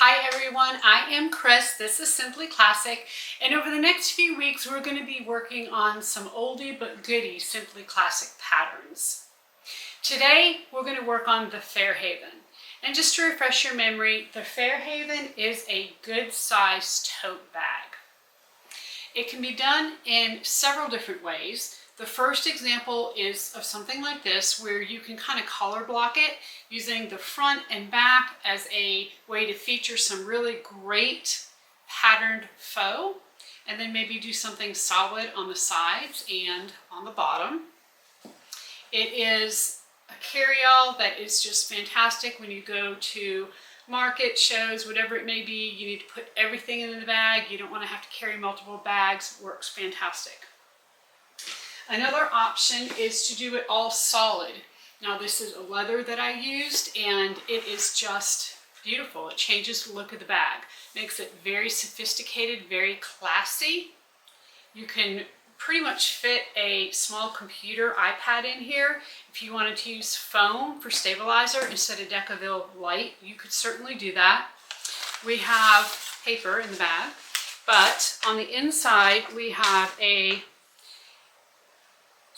Hi everyone, I am Chris. This is Simply Classic, and over the next few weeks we're going to be working on some oldie but goodie Simply Classic patterns. Today we're going to work on the Fairhaven. And just to refresh your memory, the Fairhaven is a good sized tote bag. It can be done in several different ways. The first example is of something like this, where you can kind of color block it using the front and back as a way to feature some really great patterned faux, and then maybe do something solid on the sides and on the bottom. It is a carry-all that is just fantastic when you go to market, shows, whatever it may be. You need to put everything in the bag. You don't want to have to carry multiple bags. Works fantastic. Another option is to do it all solid. Now this is a leather that I used and it is just beautiful. It changes the look of the bag. Makes it very sophisticated, very classy. You can pretty much fit a small computer iPad in here. If you wanted to use foam for stabilizer instead of Decaville light, you could certainly do that. We have paper in the bag, but on the inside we have a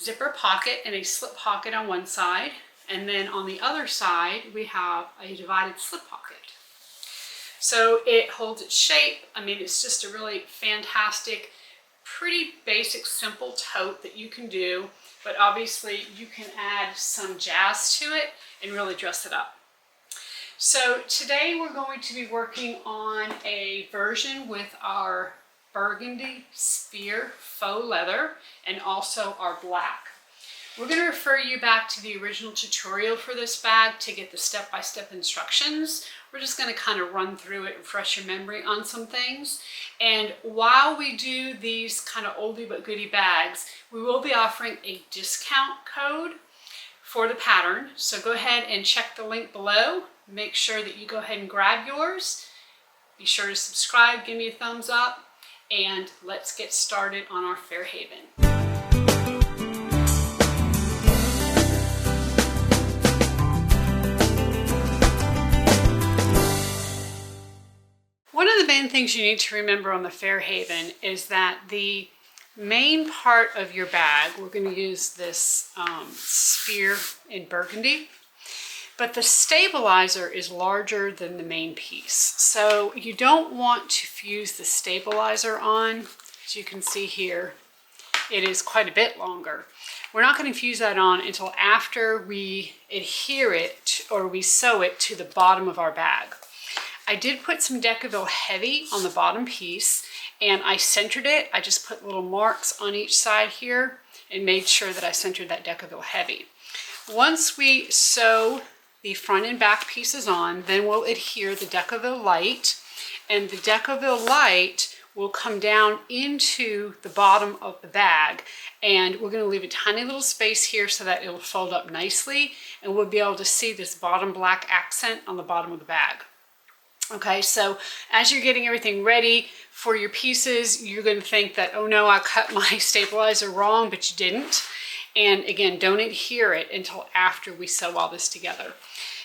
zipper pocket and a slip pocket on one side, and then on the other side we have a divided slip pocket. So it holds its shape. I mean, it's just a really fantastic, pretty basic, simple tote that you can do, but obviously you can add some jazz to it and really dress it up. So today we're going to be working on a version with our burgundy spear faux leather and also our black. We're going to refer you back to the original tutorial for this bag to get the step-by-step instructions. We're just going to kind of run through it and refresh your memory on some things. And while we do these kind of oldie but goodie bags, we will be offering a discount code for the pattern. So go ahead and check the link below. Make sure that you go ahead and grab yours. Be sure to subscribe, give me a thumbs up, and let's get started on our Fairhaven. One of the main things you need to remember on the Fairhaven is that the main part of your bag, we're going to use this spear in burgundy, but the stabilizer is larger than the main piece. So you don't want to fuse the stabilizer on. As you can see here, it is quite a bit longer. We're not going to fuse that on until after we adhere it or we sew it to the bottom of our bag. I did put some Decaville heavy on the bottom piece and I centered it. I just put little marks on each side here and made sure that I centered that Decaville heavy. Once we sew the front and back pieces on, then we'll adhere the Decaville light, and the Decaville light will come down into the bottom of the bag, and we're going to leave a tiny little space here so that it will fold up nicely and we'll be able to see this bottom black accent on the bottom of the bag. Okay, so as you're getting everything ready for your pieces, you're going to think that, oh no, I cut my stabilizer wrong, but you didn't. And again, don't adhere it until after we sew all this together.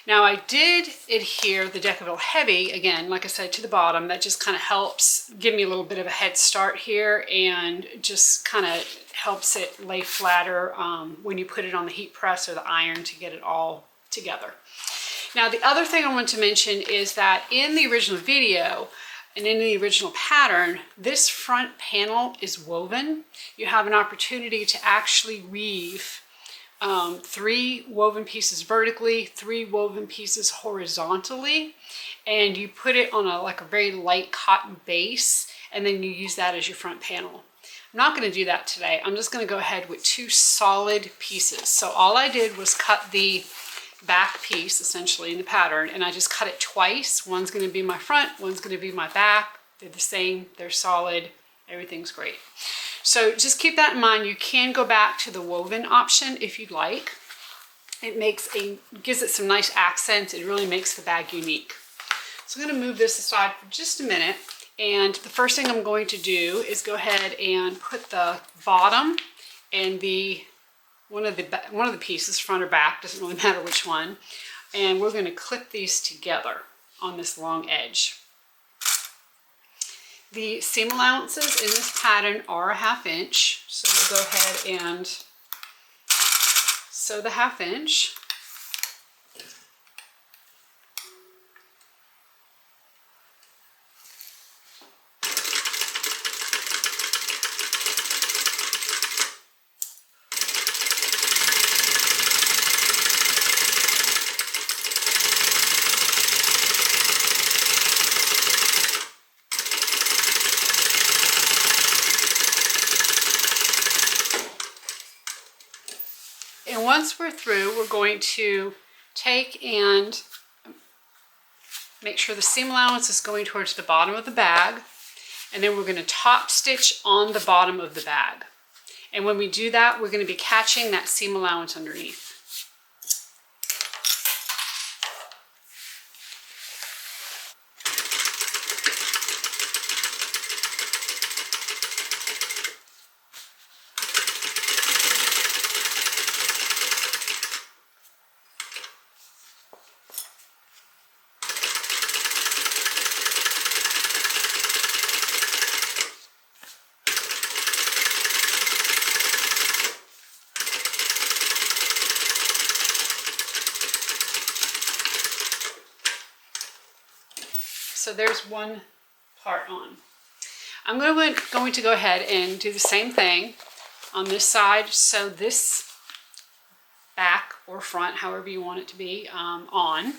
Now I did adhere the Decaville heavy, again, like I said, to the bottom. That just kind of helps give me a little bit of a head start here and just kind of helps it lay flatter when you put it on the heat press or the iron to get it all together. Now the other thing I want to mention is that in the original video and in the original pattern, this front panel is woven. You have an opportunity to actually weave 3 woven pieces vertically, 3 woven pieces horizontally, and you put it on like a very light cotton base, and then you use that as your front panel. I'm not going to do that today. I'm just going to go ahead with 2 solid pieces. So all I did was cut the back piece essentially in the pattern, and I just cut it twice. One's going to be my front, one's going to be my back. They're the same, they're solid, everything's great. So just keep that in mind. You can go back to the woven option if you'd like. It gives it some nice accents. It really makes the bag unique. So I'm going to move this aside for just a minute, and the first thing I'm going to do is go ahead and put the bottom and one of the pieces, front or back, doesn't really matter which one, and we're going to clip these together on this long edge. The seam allowances in this pattern are 1/2 inch. So we'll go ahead and sew the 1/2 inch. And once we're through, we're going to take and make sure the seam allowance is going towards the bottom of the bag. And then we're going to top stitch on the bottom of the bag. And when we do that, we're going to be catching that seam allowance underneath. So there's one part on. I'm going to go ahead and do the same thing on this side. So this back or front, however you want it to be, on.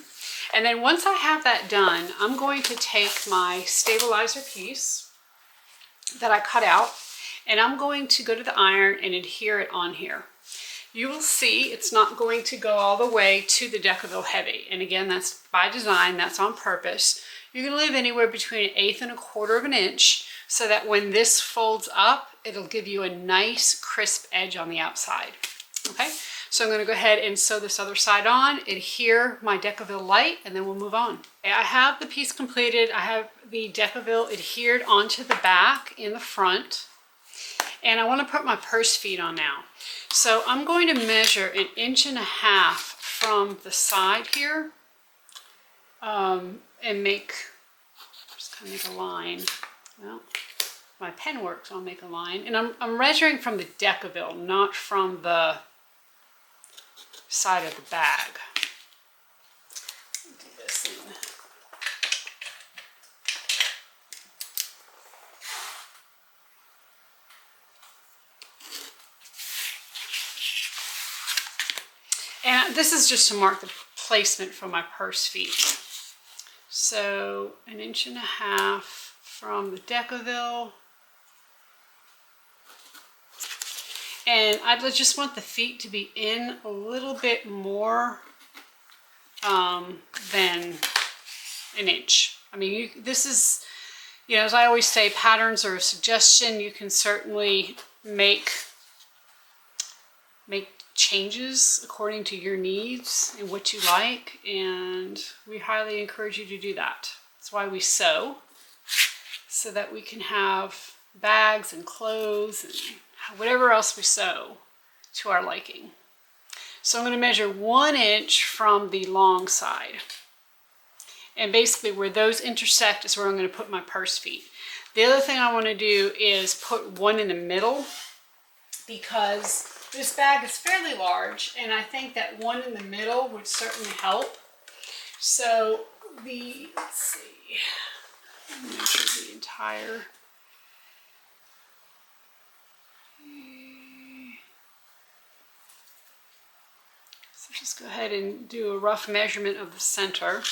And then once I have that done, I'm going to take my stabilizer piece that I cut out, and I'm going to go to the iron and adhere it on here. You will see it's not going to go all the way to the Decaville heavy. And again, that's by design, that's on purpose. You're going to leave anywhere between 1/8 and 1/4 of an inch so that when this folds up, it'll give you a nice crisp edge on the outside. Okay, so I'm going to go ahead and sew this other side on, adhere my Decaville light, and then we'll move on. Okay, I have the piece completed. I have the Decaville adhered onto the back in the front, and I want to put my purse feet on now. So I'm going to measure 1.5 inches from the side here. And just kind of make a line. Well, my pen works, I'll make a line. And I'm measuring from the Decaville, not from the side of the bag. Do this in. And this is just to mark the placement for my purse feet. So 1.5 inches from the Decaville. And I just want the feet to be in a little bit more than 1 inch. I mean, this is, you know, as I always say, patterns are a suggestion. You can certainly make changes according to your needs and what you like, and we highly encourage you to do that. That's why we sew, so that we can have bags and clothes and whatever else we sew to our liking. So I'm going to measure 1 inch from the long side, and basically where those intersect is where I'm going to put my purse feet. The other thing I want to do is put one in the middle, because this bag is fairly large, and I think that one in the middle would certainly help. So let's see, measure the entire. So just go ahead and do a rough measurement of the center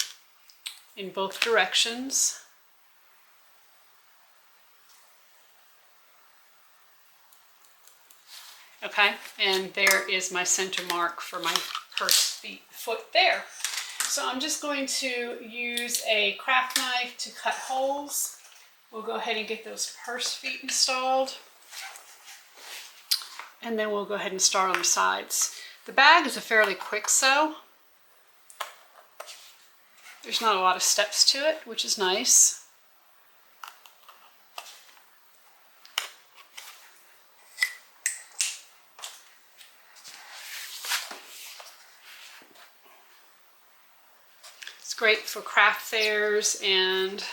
in both directions. Okay, and there is my center mark for my purse foot there. So I'm just going to use a craft knife to cut holes. We'll go ahead and get those purse feet installed, and then we'll go ahead and start on the sides. The bag is a fairly quick sew. There's not a lot of steps to it, which is nice. Great for craft fairs and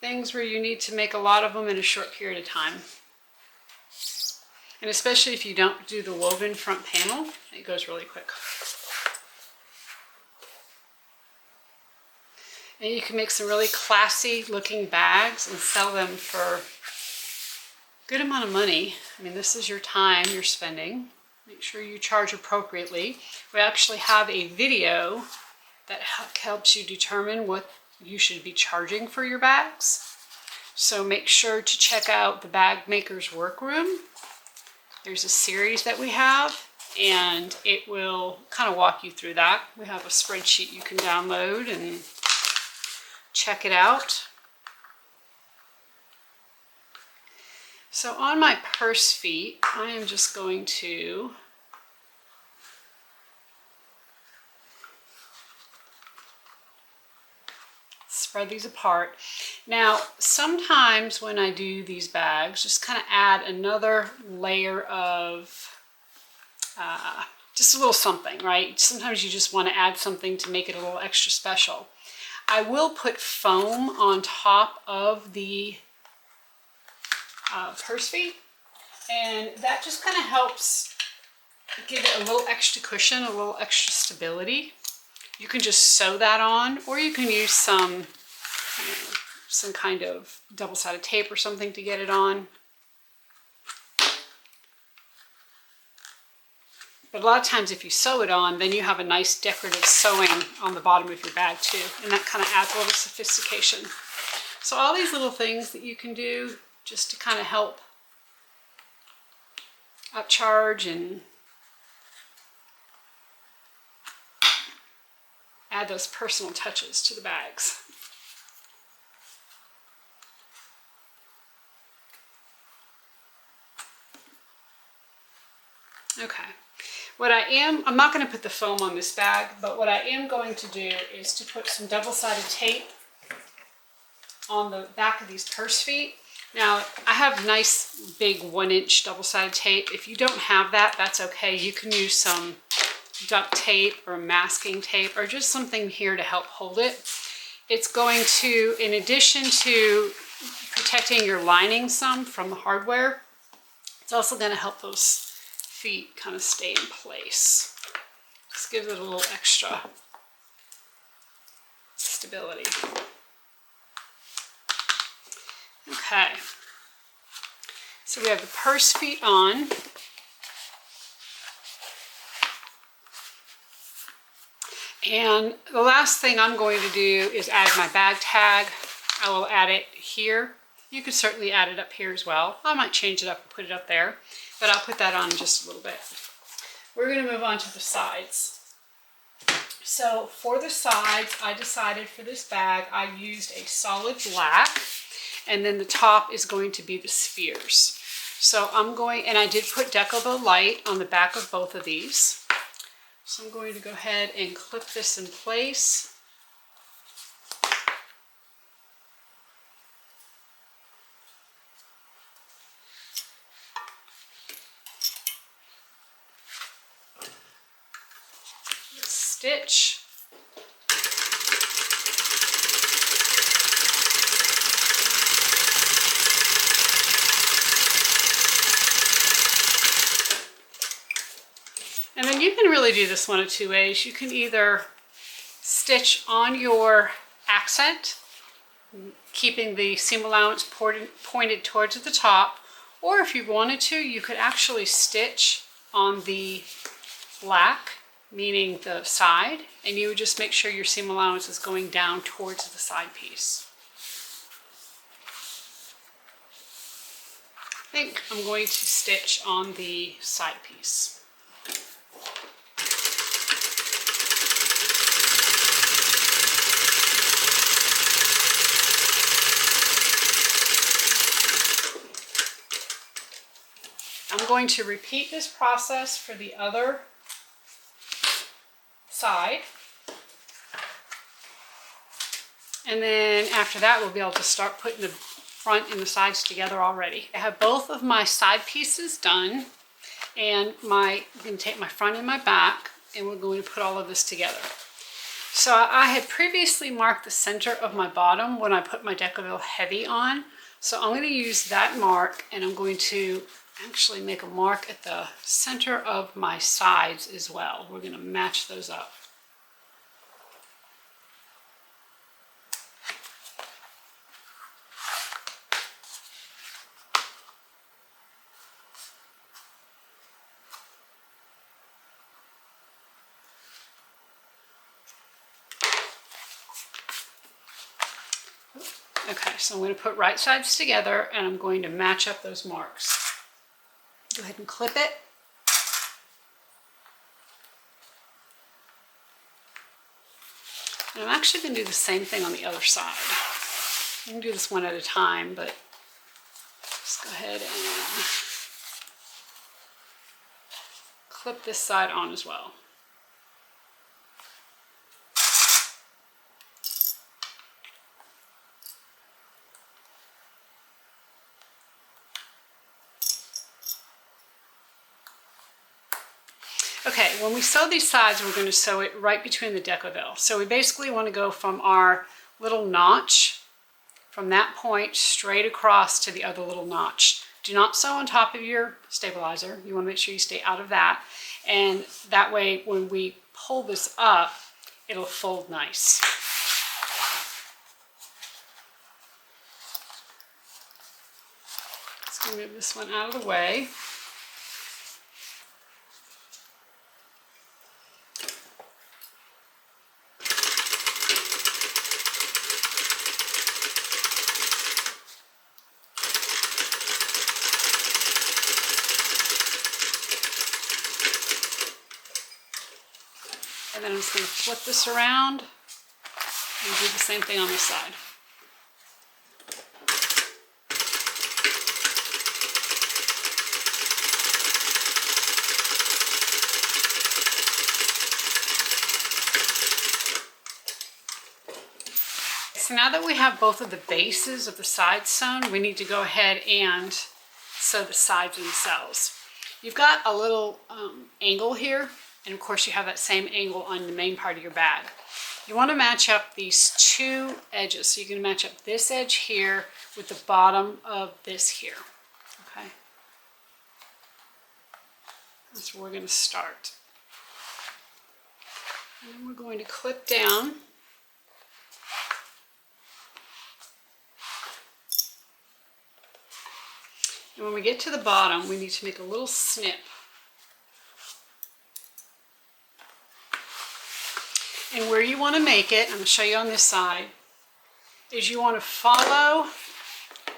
things where you need to make a lot of them in a short period of time. And especially if you don't do the woven front panel, it goes really quick. And you can make some really classy looking bags and sell them for a good amount of money. I mean, this is your time you're spending. Make sure you charge appropriately. We actually have a video that helps you determine what you should be charging for your bags. So make sure to check out the Bag Maker's Workroom. There's a series that we have, and it will kind of walk you through that. We have a spreadsheet you can download and check it out. So on my purse feet, I am just going to spread these apart. Now, sometimes when I do these bags, just kind of add another layer of just a little something, right? Sometimes you just want to add something to make it a little extra special. I will put foam on top of the purse feet, and that just kind of helps give it a little extra cushion, a little extra stability. You can just sew that on, or you can use some kind of double-sided tape or something to get it on. But a lot of times if you sew it on, then you have a nice decorative sewing on the bottom of your bag too, and that kind of adds a little sophistication. So all these little things that you can do just to kind of help upcharge and add those personal touches to the bags. Okay. I'm not going to put the foam on this bag, but what I am going to do is to put some double-sided tape on the back of these purse feet. Now, I have nice big 1-inch double-sided tape. If you don't have that, that's okay. You can use some duct tape or masking tape or just something here to help hold it. It's going to, in addition to protecting your lining some from the hardware, it's also going to help those feet kind of stay in place. Just gives it a little extra stability. Okay, so we have the purse feet on. And the last thing I'm going to do is add my bag tag. I will add it here. You could certainly add it up here as well. I might change it up and put it up there, but I'll put that on in just a little bit. We're going to move on to the sides. So for the sides, I decided for this bag, I used a solid black, and then the top is going to be the spheres. So and I did put Decabo Light on the back of both of these. So I'm going to go ahead and clip this in place. Stitch. And then you can really do this one of two ways. You can either stitch on your accent, keeping the seam allowance pointed towards the top, or if you wanted to, you could actually stitch on the black, meaning the side, and you would just make sure your seam allowance is going down towards the side piece. I think I'm going to stitch on the side piece. I'm going to repeat this process for the other side. And then after that, we'll be able to start putting the front and the sides together already. I have both of my side pieces done, and I'm going to take my front and my back, and we're going to put all of this together. So I had previously marked the center of my bottom when I put my Decaville Heavy on. So I'm going to use that mark, and I'm going to actually make a mark at the center of my sides as well. We're going to match those up. Okay, so I'm going to put right sides together and I'm going to match up those marks. Go ahead and clip it. And I'm actually going to do the same thing on the other side. I'm going to do this one at a time, but just go ahead and clip this side on as well. Okay, when we sew these sides, we're going to sew it right between the Decaville. So we basically want to go from our little notch, from that point straight across to the other little notch. Do not sew on top of your stabilizer. You want to make sure you stay out of that. And that way, when we pull this up, it'll fold nice. Let's go move this one out of the way. And then I'm just going to flip this around and do the same thing on this side. So now that we have both of the bases of the sides sewn, we need to go ahead and sew the sides themselves. You've got a little angle here. And of course you have that same angle on the main part of your bag. You want to match up these two edges. So you can match up this edge here with the bottom of this here. Okay. That's where we're going to start. And then we're going to clip down. And when we get to the bottom, we need to make a little snip. And where you want to make it, I'm going to show you on this side, is you want to follow,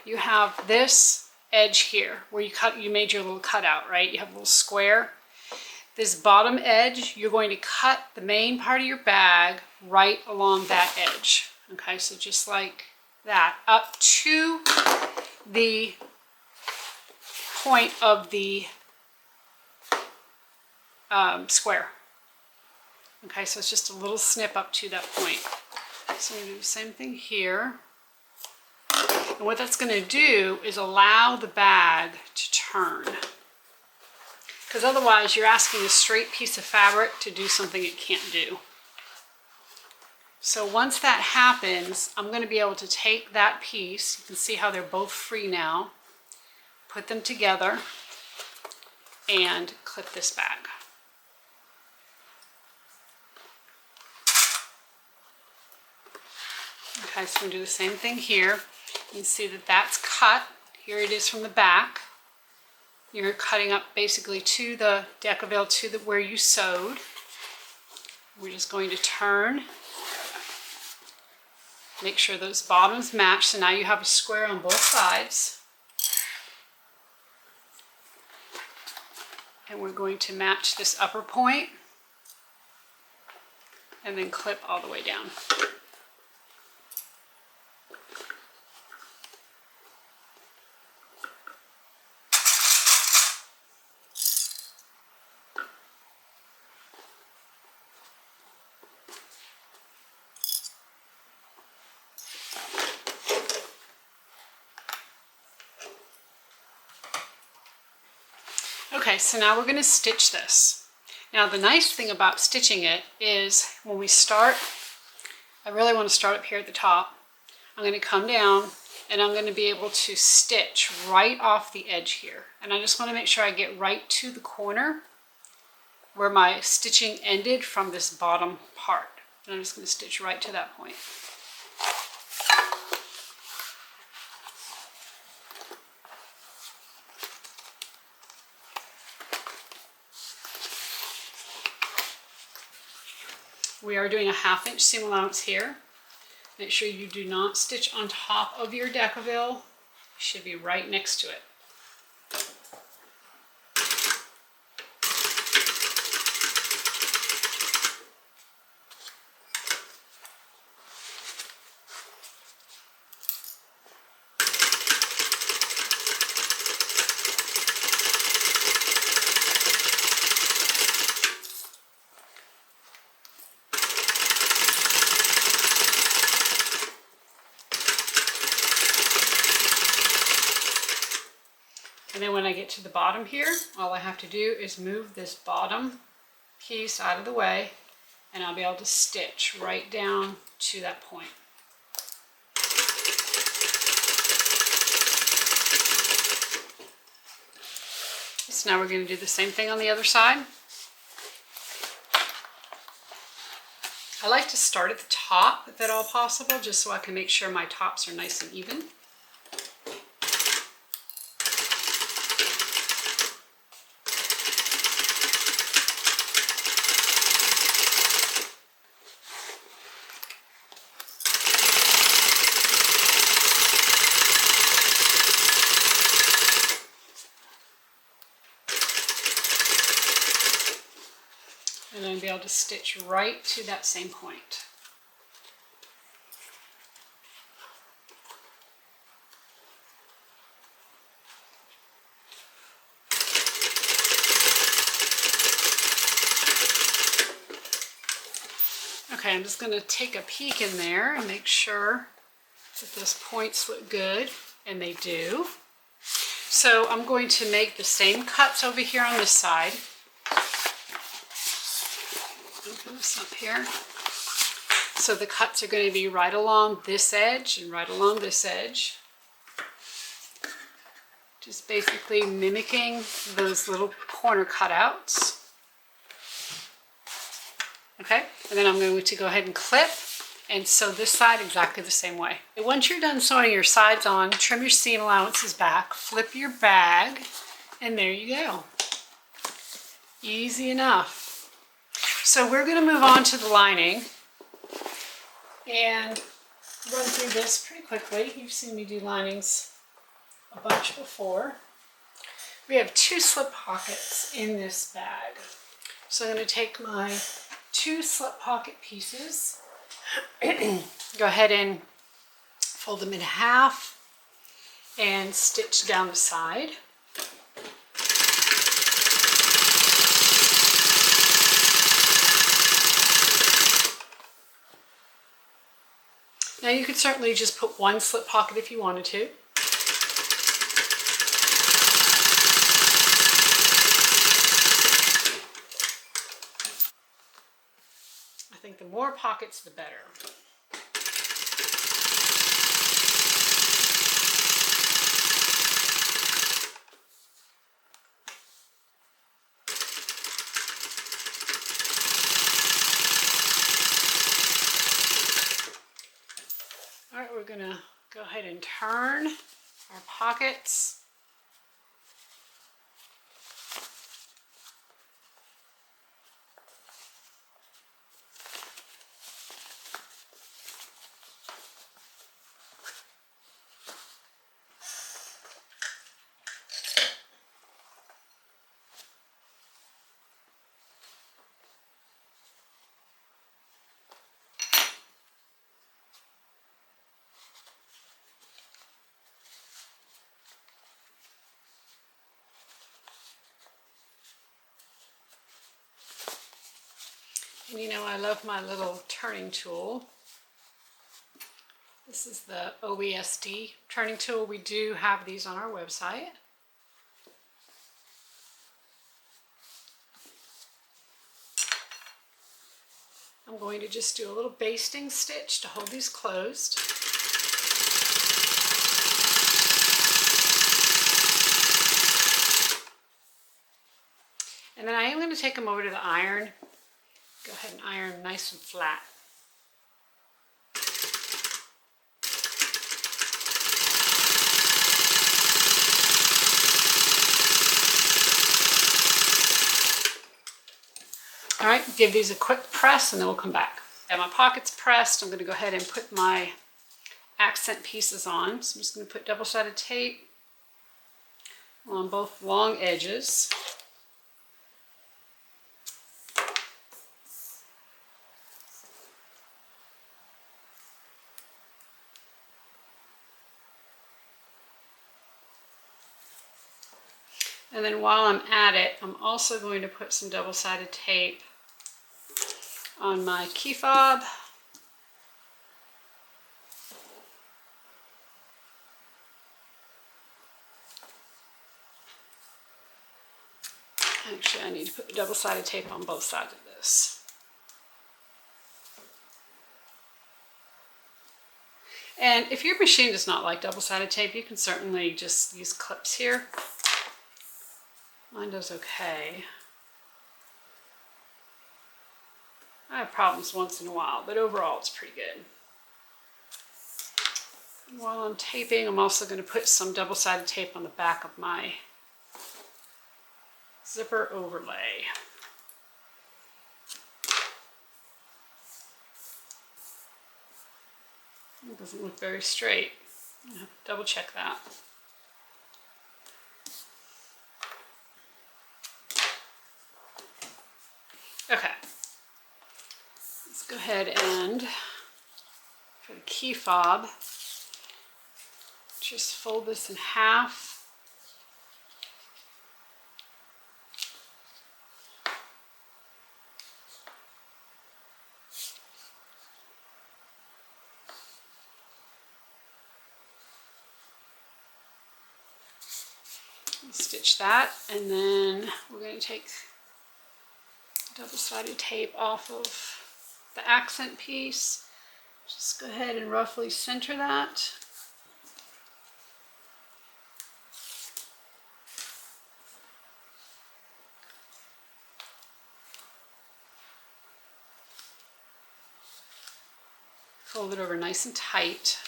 you have this edge here where you made your little cutout, right? You have a little square. This bottom edge, you're going to cut the main part of your bag right along that edge. Okay, so just like that, up to the point of the square. Okay, so it's just a little snip up to that point. So I'm going to do the same thing here. And what that's going to do is allow the bag to turn. Because otherwise you're asking a straight piece of fabric to do something it can't do. So once that happens, I'm going to be able to take that piece, you can see how they're both free now, put them together, and clip this bag. Okay, so I'm going to do the same thing here. You can see that that's cut. Here it is from the back. You're cutting up basically to the Decaville, to where you sewed. We're just going to turn. Make sure those bottoms match. So now you have a square on both sides. And we're going to match this upper point and then clip all the way down. Okay, so now we're going to stitch this. Now the nice thing about stitching it is when we start I really want to start up here at the top. I'm going to come down and I'm going to be able to stitch right off the edge here. And I just want to make sure I get right to the corner where my stitching ended from this bottom part. And I'm just going to stitch right to that point. We are doing a 1/2 inch seam allowance here. Make sure you do not stitch on top of your decaville. You should be right next to it. And then when I get to the bottom here, all I have to do is move this bottom piece out of the way and I'll be able to stitch right down to that point. So now we're going to do the same thing on the other side. I like to start at the top if at all possible, just so I can make sure my tops are nice and even. And then be able to stitch right to that same point. Okay, I'm just going to take a peek in there and make sure that those points look good, and they do. So I'm going to make the same cuts over here on this side. Open this up here. So the cuts are going to be right along this edge and right along this edge. Just basically mimicking those little corner cutouts. Okay, and then I'm going to go ahead and clip and sew this side exactly the same way. Once you're done sewing your sides on, trim your seam allowances back, flip your bag, and there you go. Easy enough. So we're going to move on to the lining and run through this pretty quickly. You've seen me do linings a bunch before. We have 2 slip pockets in this bag. So I'm going to take my 2 slip pocket pieces, go ahead and fold them in half and stitch down the side. Now you could certainly just put 1 slip pocket if you wanted to. I think the more pockets, the better. All right, we're gonna go ahead and turn our pockets. And you know, I love my little turning tool. This is the OESD turning tool. We do have these on our website. I'm going to just do a little basting stitch to hold these closed. And then I am going to take them over to the iron. Go ahead and iron them nice and flat. All right, give these a quick press and then we'll come back. Got my pockets pressed. I'm going to go ahead and put my accent pieces on. So I'm just going to put double-sided tape on both long edges. And then while I'm at it, I'm also going to put some double-sided tape on my key fob. Actually, I need to put the double-sided tape on both sides of this. And if your machine does not like double-sided tape, you can certainly just use clips here. Mine does okay. I have problems once in a while, but overall it's pretty good. And while I'm taping, I'm also going to put some double-sided tape on the back of my zipper overlay. It doesn't look very straight. I have to double check that. Okay. Let's go ahead and, for the key fob, just fold this in half. Stitch that, and then we're going to take double-sided tape off of the accent piece. Just go ahead and roughly center that. Fold it over nice and tight.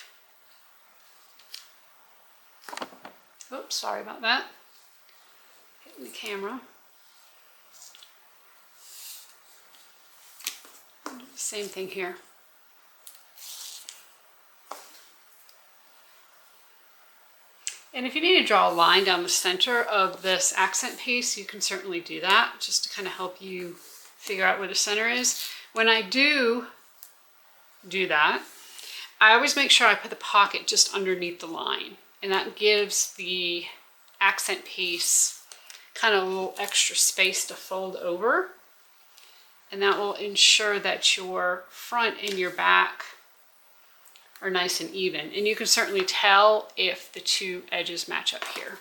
Oops, sorry about that. Hitting the camera. Do the same thing here. And if you need to draw a line down the center of this accent piece, you can certainly do that, just to kind of help you figure out where the center is. When I do that, I always make sure I put the pocket just underneath the line, and that gives the accent piece kind of a little extra space to fold over, and that will ensure that your front and your back are nice and even. And you can certainly tell if the two edges match up here.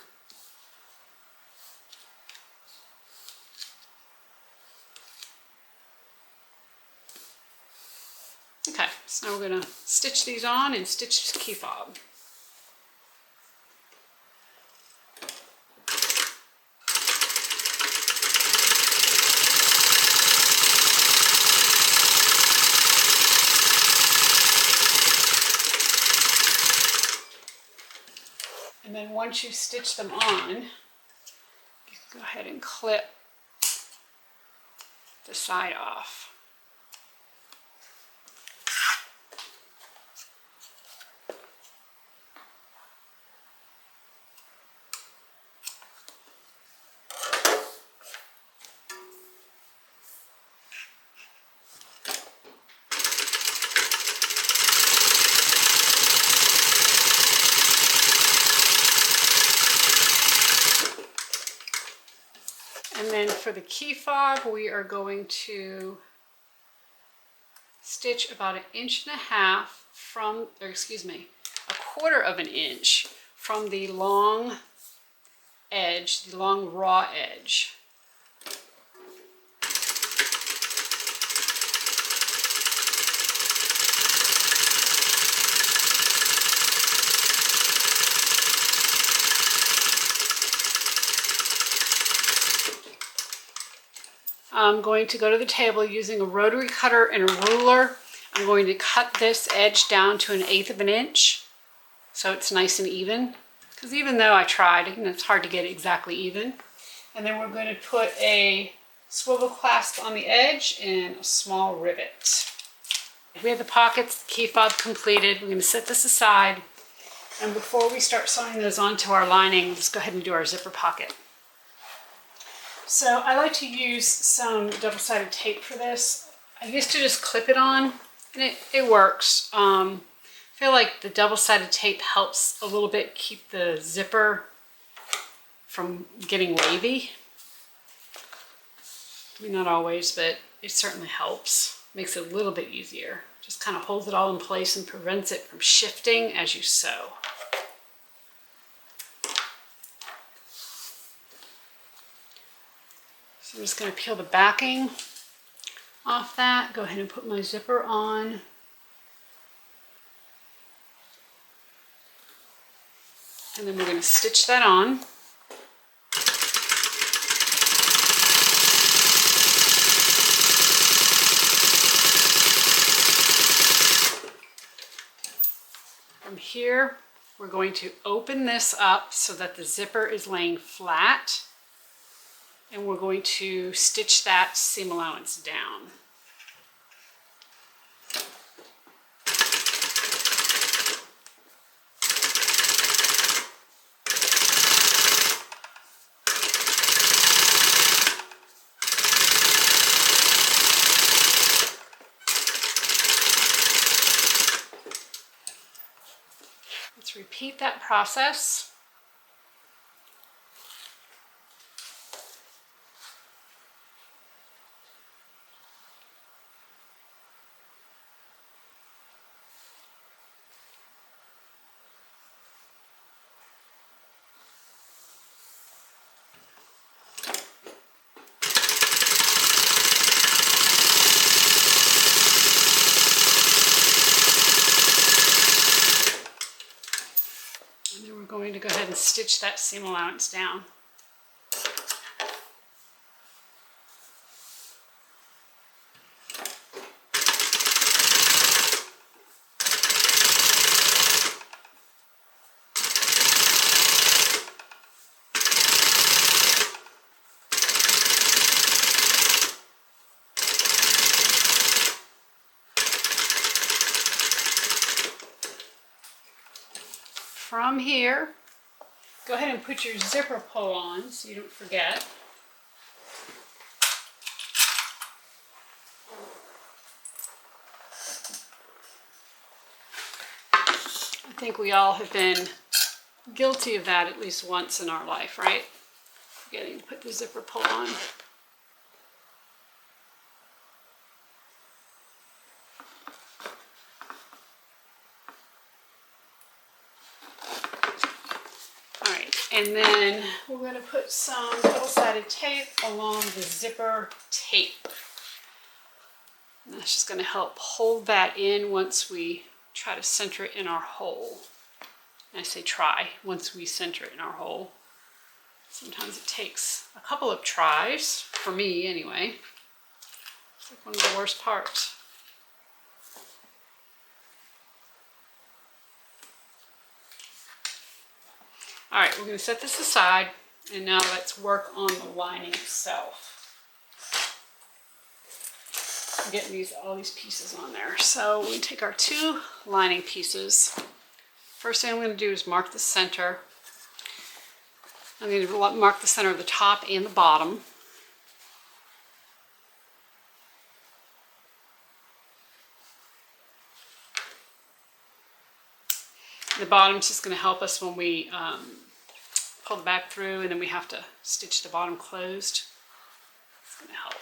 Okay, so now we're going to stitch these on and stitch this key fob. And then once you stitch them on, you can go ahead and clip the side off. And then for the key fob, we are going to stitch about 1.5 inches from, or excuse me, 1/4 inch from the long edge, the long raw edge. I'm going to go to the table using a rotary cutter and a ruler. I'm going to cut this edge down to 1/8 of an inch so it's nice and even. Because even though I tried, it's hard to get it exactly even. And then we're going to put a swivel clasp on the edge and a small rivet. We have the pockets, the key fob completed. We're going to set this aside. And before we start sewing those onto our lining, let's go ahead and do our zipper pocket. So I like to use some double-sided tape for this. I used to just clip it on, and it works. I feel like the double-sided tape helps a little bit keep the zipper from getting wavy. I mean, not always, but it certainly helps. Makes it a little bit easier. Just kind of holds it all in place and prevents it from shifting as you sew. So I'm just going to peel the backing off that. Go ahead and put my zipper on. And then we're going to stitch that on. From here, we're going to open this up so that the zipper is laying flat. And we're going to stitch that seam allowance down. Let's repeat that process. Going to go ahead and stitch that seam allowance down. From here, go ahead and put your zipper pull on so you don't forget. I think we all have been guilty of that at least once in our life, right? Forgetting to put the zipper pull on. And then we're going to put some double-sided tape along the zipper tape. And that's just going to help hold that in once we try to center it in our hole. And I say try, once we center it in our hole. Sometimes it takes a couple of tries, for me anyway. It's like one of the worst parts. All right, we're going to set this aside, and now let's work on the lining itself. I'm getting all these pieces on there. So we're going to take our 2 lining pieces. First thing I'm going to do is mark the center. I'm going to mark the center of the top and the bottom. The bottom's just going to help us when we pull the back through, and then we have to stitch the bottom closed. It's going to help.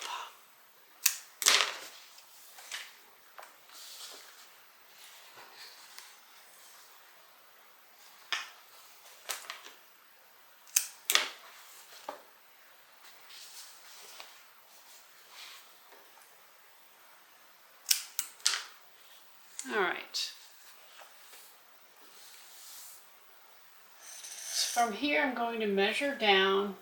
All right. From here, I'm going to measure down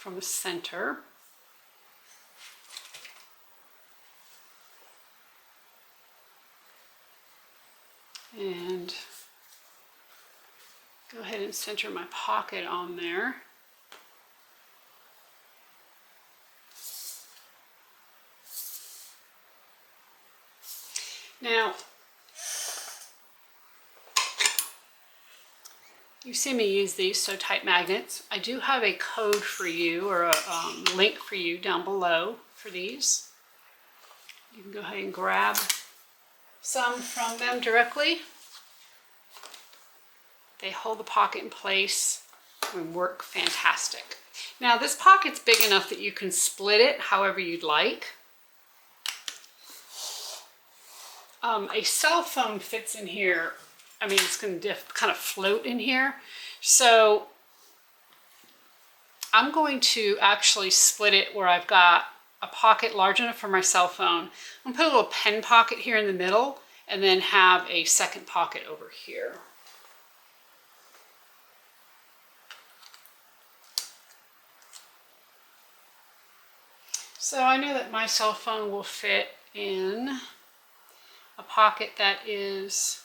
from the center. And go ahead and center my pocket on there. Now, you see me use these Tote magnets. I do have a code for you, or a link for you down below for these. You can go ahead and grab some from them directly. They hold the pocket in place and work fantastic. Now this pocket's big enough that you can split it however you'd like. A cell phone fits in here. I mean, it's going to kind of float in here. So I'm going to actually split it where I've got a pocket large enough for my cell phone. I'm going to put a little pen pocket here in the middle and then have a second pocket over here. So I know that my cell phone will fit in a pocket that is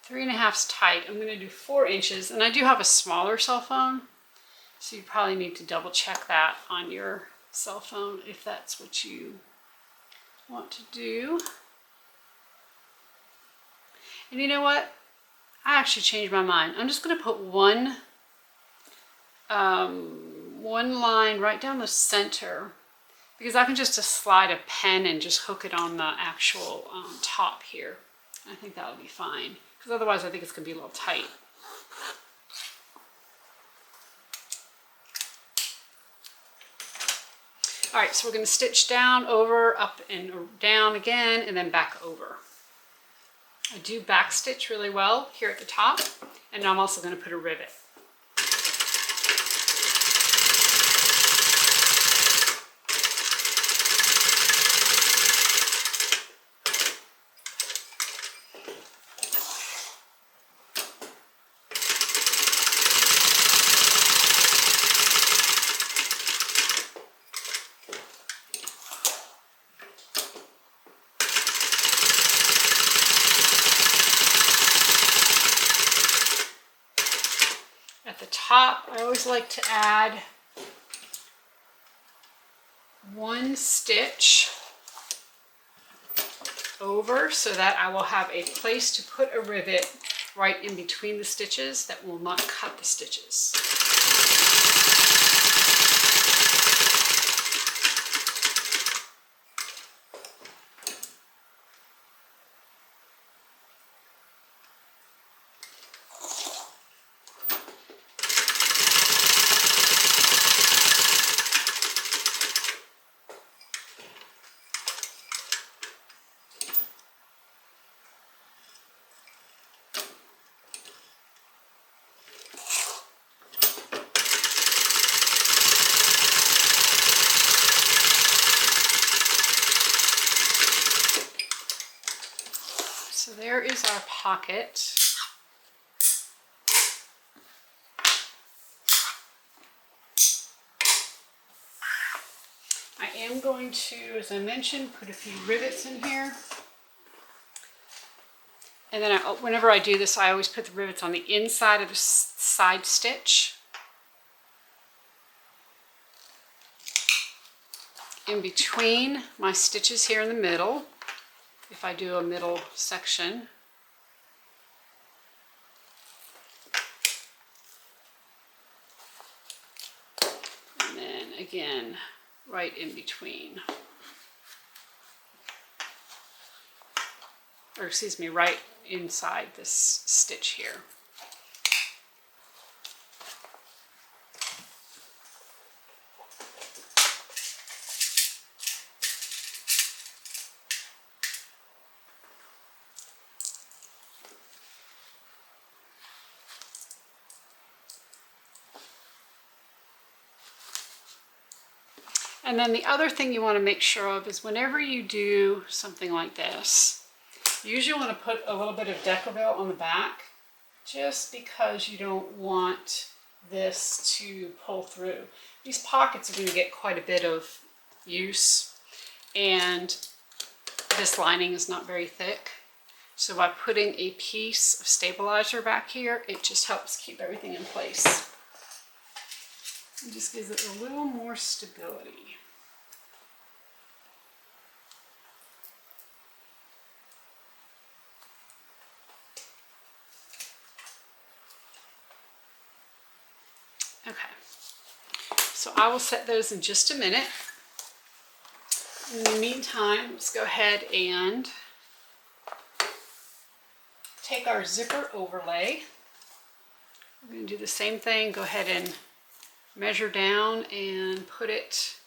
3.5 tight. I'm going to do 4 inches, and I do have a smaller cell phone, so you probably need to double check that on your cell phone if that's what you want to do. And you know what? I actually changed my mind. I'm just going to put one line right down the center, because I can just slide a pen and just hook it on the actual top here. I think that'll be fine, because otherwise I think it's going to be a little tight. All right, so we're going to stitch down, over, up and down again, and then back over. I do back stitch really well here at the top, and I'm also going to put a rivet. Top, I always like to add 1 stitch over so that I will have a place to put a rivet right in between the stitches that will not cut the stitches. So there is our pocket. I am going to, as I mentioned, put a few rivets in here. And then whenever I do this, I always put the rivets on the inside of the side stitch. In between my stitches here in the middle, if I do a middle section. And then again, right in between. Or excuse me, right inside this stitch here. And then the other thing you want to make sure of is whenever you do something like this, you usually want to put a little bit of Decaville on the back, just because you don't want this to pull through. These pockets are going to get quite a bit of use, and this lining is not very thick. So by putting a piece of stabilizer back here, it just helps keep everything in place. It just gives it a little more stability. Okay, so I will set those in just a minute. In the meantime, let's go ahead and take our zipper overlay. We're going to do the same thing. Go ahead and measure down and put it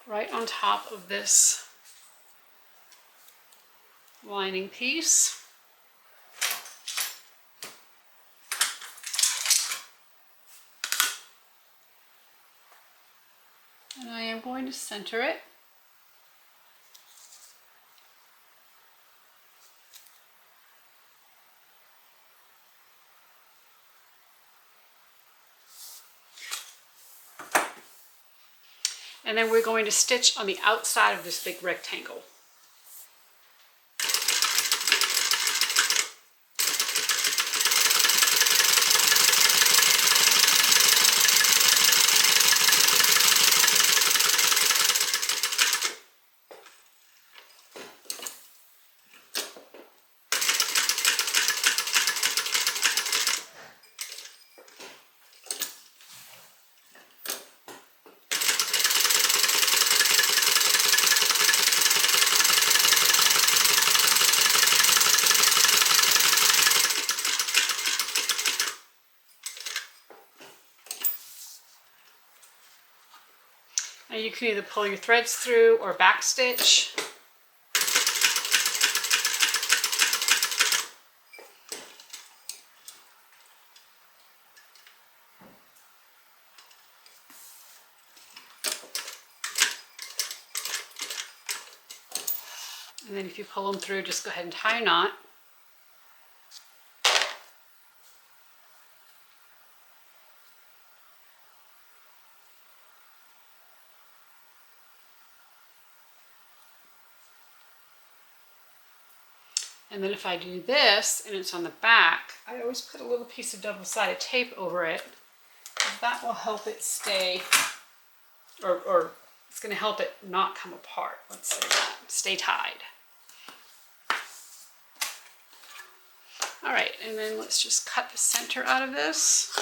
right on top of this lining piece. And I am going to center it. And then we're going to stitch on the outside of this big rectangle. Now you can either pull your threads through or back stitch. And then if you pull them through, just go ahead and tie a knot. And then if I do this and it's on the back, I always put a little piece of double-sided tape over it. That will help it stay, or it's going to help it not come apart. Let's say that. Stay tied. All right, and then let's just cut the center out of this.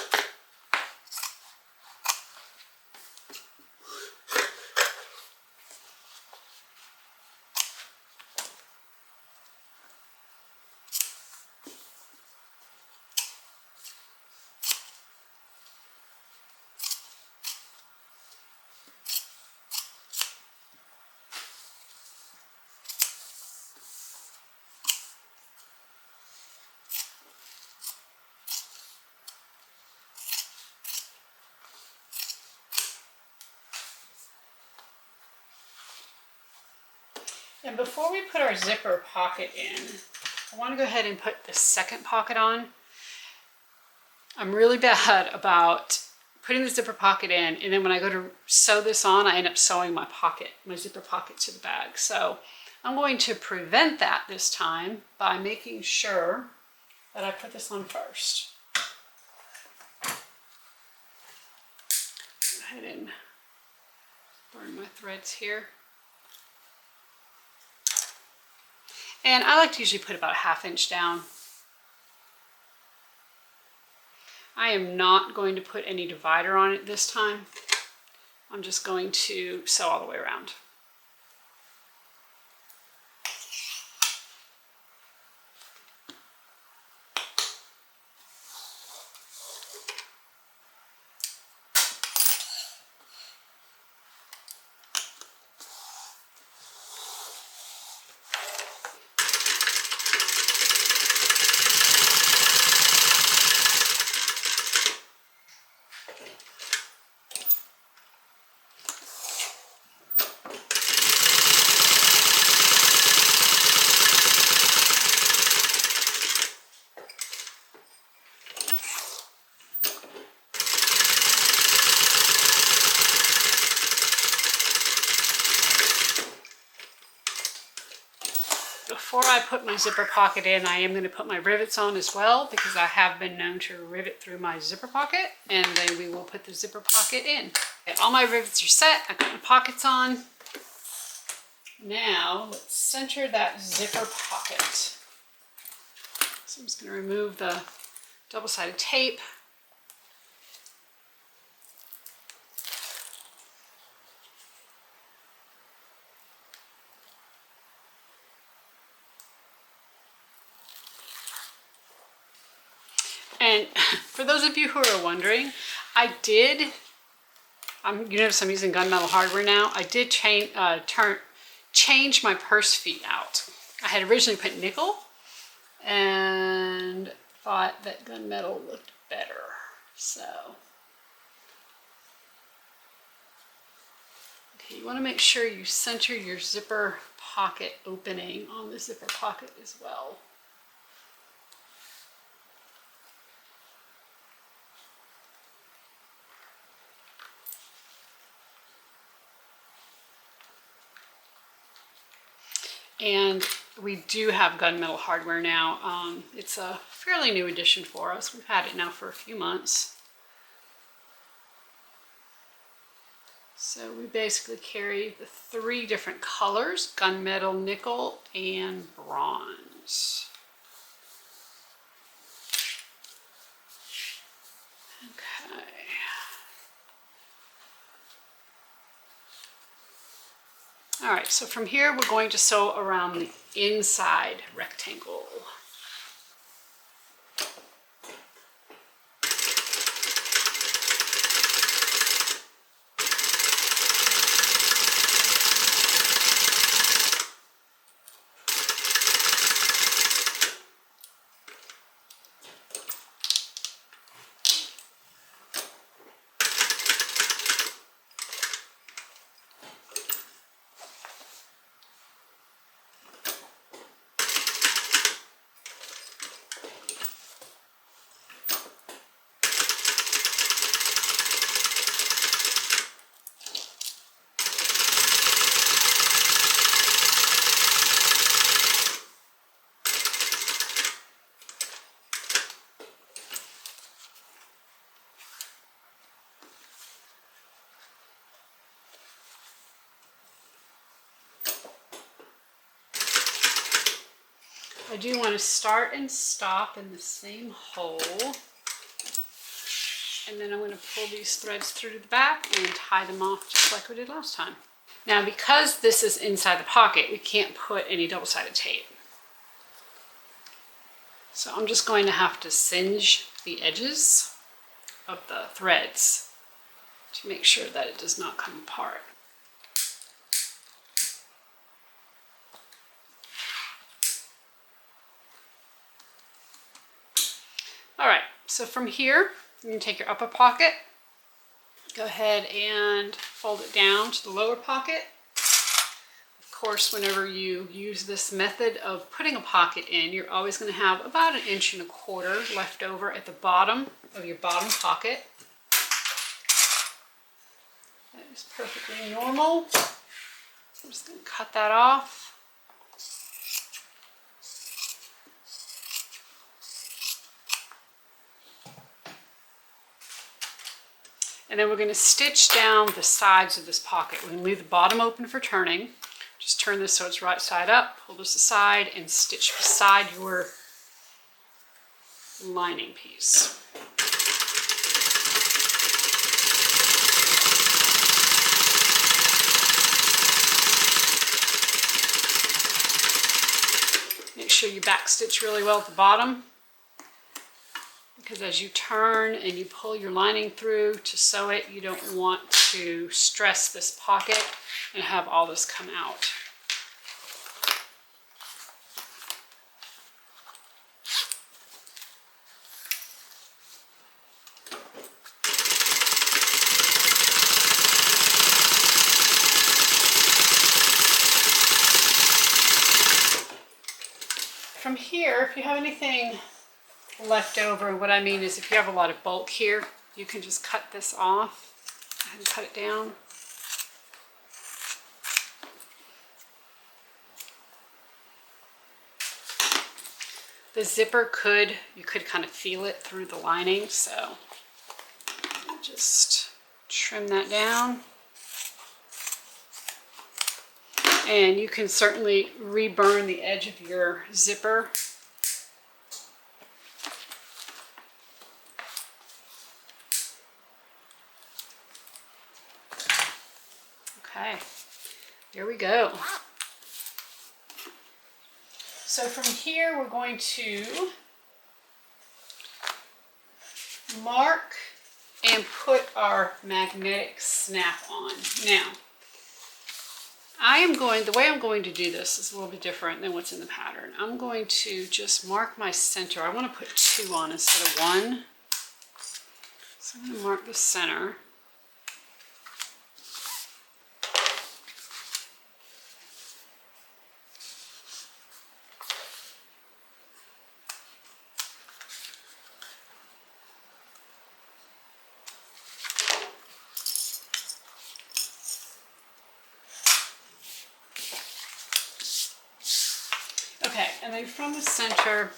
And before we put our zipper pocket in, I want to go ahead and put the second pocket on. I'm really bad about putting the zipper pocket in, and then when I go to sew this on, I end up sewing my zipper pocket to the bag. So I'm going to prevent that this time by making sure that I put this on first. Go ahead and burn my threads here. And I like to usually put about a 1/2 inch down. I am not going to put any divider on it this time. I'm just going to sew all the way around. before I put my zipper pocket in, I am going to put my rivets on as well, because I have been known to rivet through my zipper pocket, and then we will put the zipper pocket in. Okay, all my rivets are set. I got my pockets on. Now let's center that zipper pocket. So I'm just going to remove the double-sided tape. And for those of you who are wondering, you notice I'm using gunmetal hardware now. I did change my purse feet out. I had originally put nickel and thought that gunmetal looked better. So, okay, you want to make sure you center your zipper pocket opening on the zipper pocket as well. And we do have gunmetal hardware now. It's a fairly new addition for us. We've had it now for a few months. So we basically carry the 3 different colors: gunmetal, nickel, and bronze. Okay. All right, so from here we're going to sew around the inside rectangle. I do want to start and stop in the same hole, and then I'm going to pull these threads through to the back and tie them off just like we did last time. Now, because this is inside the pocket, we can't put any double-sided tape. So I'm just going to have to singe the edges of the threads to make sure that it does not come apart. All right, so from here, you can take your upper pocket, go ahead and fold it down to the lower pocket. Of course, whenever you use this method of putting a pocket in, you're always going to have about 1.25 inches left over at the bottom of your bottom pocket. That is perfectly normal. I'm just going to cut that off. And then we're going to stitch down the sides of this pocket. We're going to leave the bottom open for turning. Just turn this so it's right side up, pull this aside, and stitch beside your lining piece. Make sure you back stitch really well at the bottom, because as you turn and you pull your lining through to sew it, you don't want to stress this pocket and have all this come out. From here, if you have anything left over, what I mean is if you have a lot of bulk here, you can just cut this off and cut it down. The zipper you could kind of feel it through the lining, so just trim that down. And you can certainly reburn the edge of your zipper. Okay, there we go. So from here, we're going to mark and put our magnetic snap on. Now, the way I'm going to do this is a little bit different than what's in the pattern. I'm going to just mark my center. I want to put 2 on instead of 1. So I'm going to mark the center. Okay, and then from the center,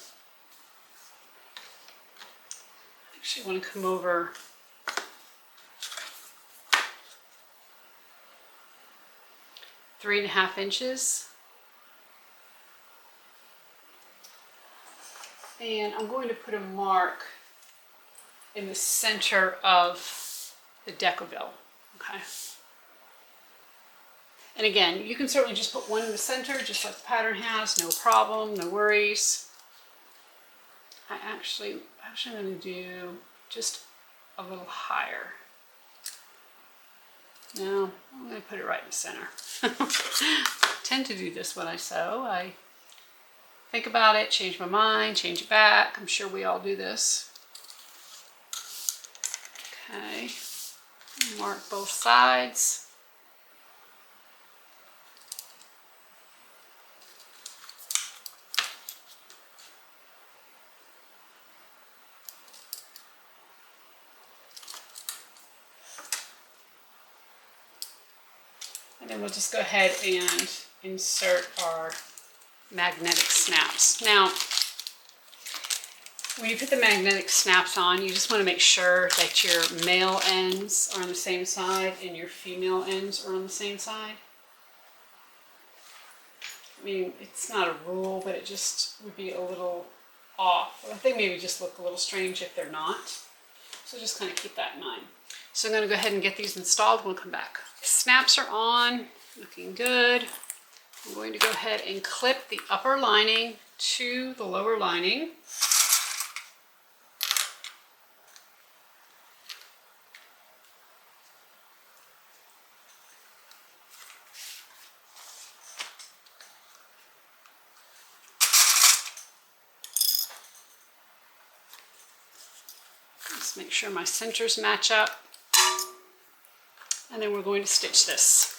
I actually want to come over three and a half inches. And I'm going to put a mark in the center of the decoville, okay? And again, you can certainly just put 1 in the center, just like the pattern has, no problem, no worries. I'm actually going to do just a little higher. No, I'm going to put it right in the center. I tend to do this when I sew. I think about it, change my mind, change it back. I'm sure we all do this. Okay, mark both sides. And then we'll just go ahead and insert our magnetic snaps. Now, when you put the magnetic snaps on, you just want to make sure that your male ends are on the same side and your female ends are on the same side. I mean, it's not a rule, but it just would be a little off. I think maybe just look a little strange if they're not. So just kind of keep that in mind. So I'm going to go ahead and get these installed. We'll come back. Snaps are on, looking good. I'm going to go ahead and clip the upper lining to the lower lining. Just make sure my centers match up. And then we're going to stitch this.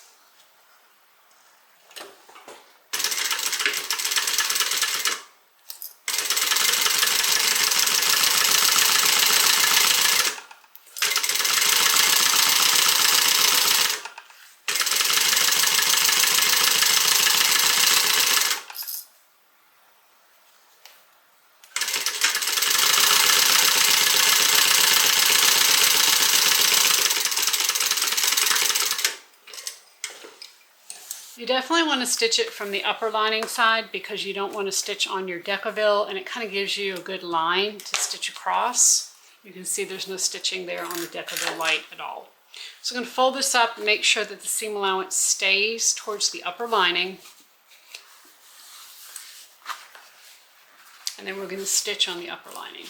You definitely want to stitch it from the upper lining side because you don't want to stitch on your decoville, and it kind of gives you a good line to stitch across. You can see there's no stitching there on the decoville light at all. So I'm going to fold this up and make sure that the seam allowance stays towards the upper lining. And then we're going to stitch on the upper lining.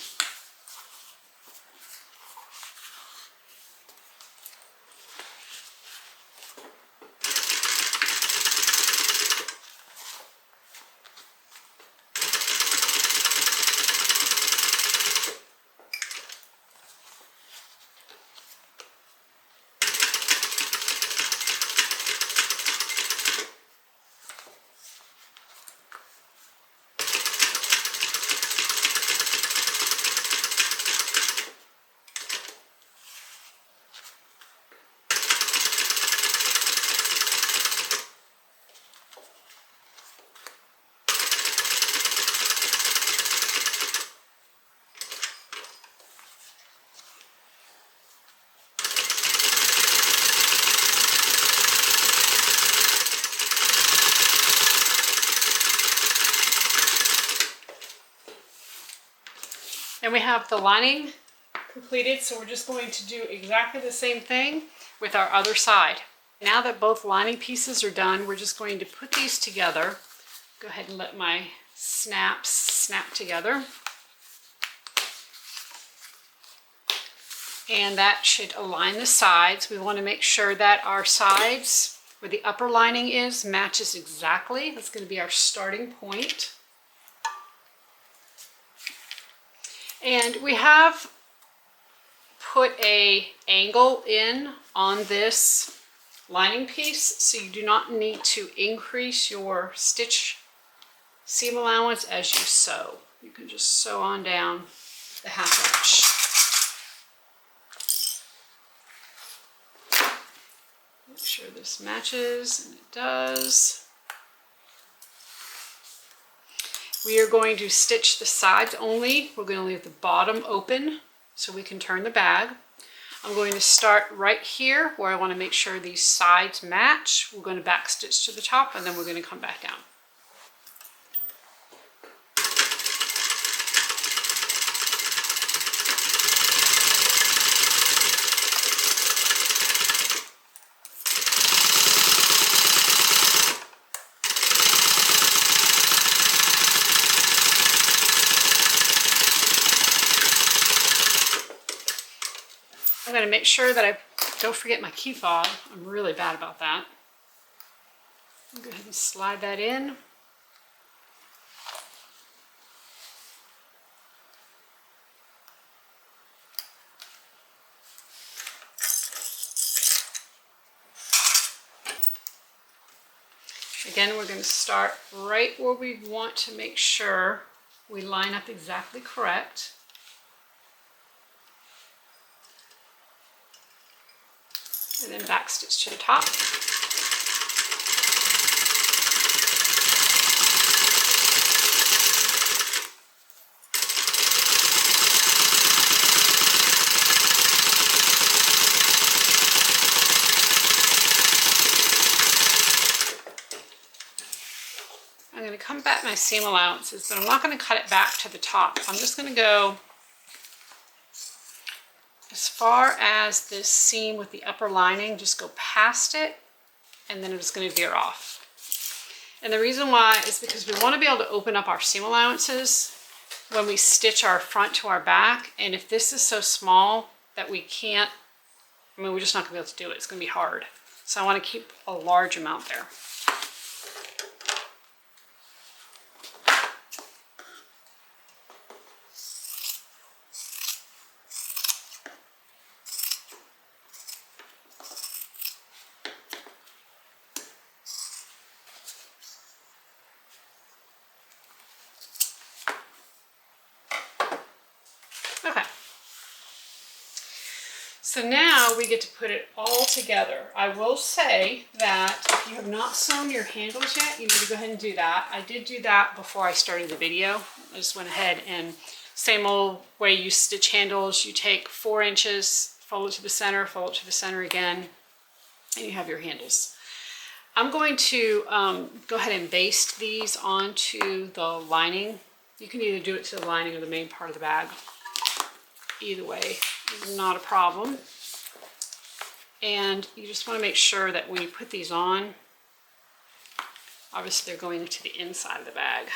And we have the lining completed, so we're just going to do exactly the same thing with our other side. Now that both lining pieces are done, we're just going to put these together. Go ahead and let my snaps snap together. And that should align the sides. We want to make sure that our sides, where the upper lining is, matches exactly. That's going to be our starting point. And we have put an angle in on this lining piece, so you do not need to increase your stitch seam allowance as you sew. You can just sew on down the 1/2 inch. Make sure this matches, and it does. We are going to stitch the sides only. We're going to leave the bottom open so we can turn the bag. I'm going to start right here where I want to make sure these sides match. We're going to back stitch to the top, and then we're going to come back down. I'm going to make sure that I don't forget my key fob. I'm really bad about that. I'll go ahead and slide that in. Again, we're going to start right where we want to make sure we line up exactly correct. And then back stitch to the top. I'm going to come back my seam allowances, but I'm not going to cut it back to the top. I'm just going to go as far as this seam with the upper lining, just go past it, and then I'm just going to veer off. And the reason why is because we want to be able to open up our seam allowances when we stitch our front to our back. And if this is so small that we can't, I mean, we're just not going to be able to do it. It's going to be hard. So I want to keep a large amount there. Okay, so now we get to put it all together. I will say that if you have not sewn your handles yet, you need to go ahead and do that. I did do that before I started the video. I just went ahead and same old way you stitch handles. You take 4 inches, fold it to the center again, and you have your handles. I'm going to go ahead and baste these onto the lining. You can either do it to the lining or the main part of the bag. Either way, not a problem. And you just want to make sure that when you put these on, obviously they're going to the inside of the bag.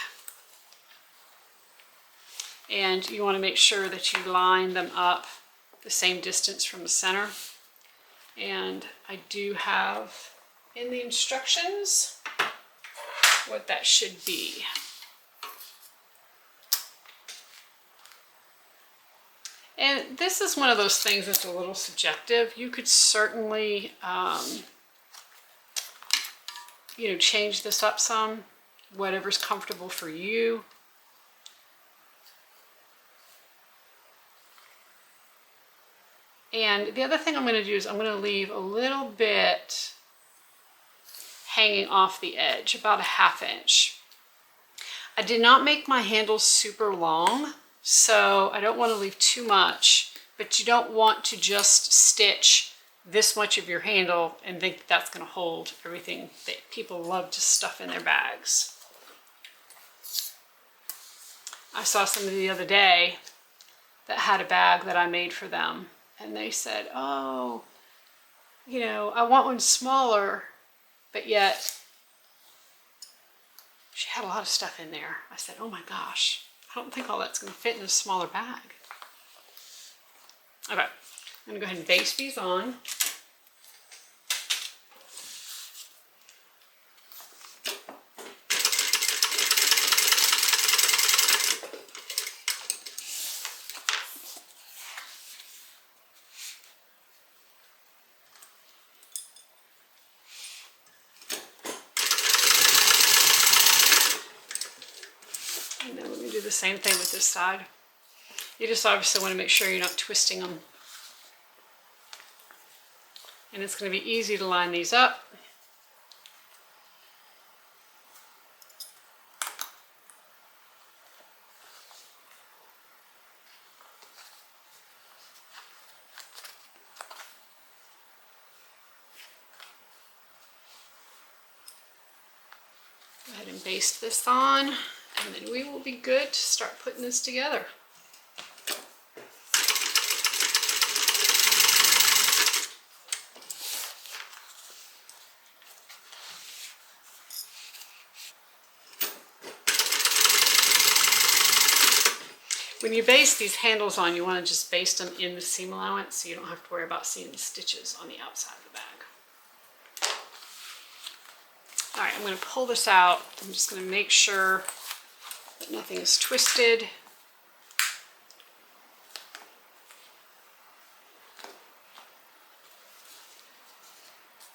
And you want to make sure that you line them up the same distance from the center. And I do have in the instructions what that should be. And this is one of those things that's a little subjective. You could certainly, change this up some, whatever's comfortable for you. And the other thing I'm going to do is I'm going to leave a little bit hanging off the edge, about a 1/2 inch. I did not make my handles super long, so I don't want to leave too much, but you don't want to just stitch this much of your handle and think that that's going to hold everything that people love to stuff in their bags. I saw somebody the other day that had a bag that I made for them. And they said, oh, you know, I want one smaller, but yet she had a lot of stuff in there. I said, oh my gosh, I don't think all that's going to fit in a smaller bag. Okay, I'm going to go ahead and baste these on. And then we're going to do the same thing with this side. You just obviously want to make sure you're not twisting them. And it's going to be easy to line these up. Go ahead and baste this on, and then we will be good to start putting this together. When you baste these handles on, you want to just baste them in the seam allowance so you don't have to worry about seeing the stitches on the outside of the bag. All right, I'm going to pull this out. I'm just going to make sure that nothing is twisted.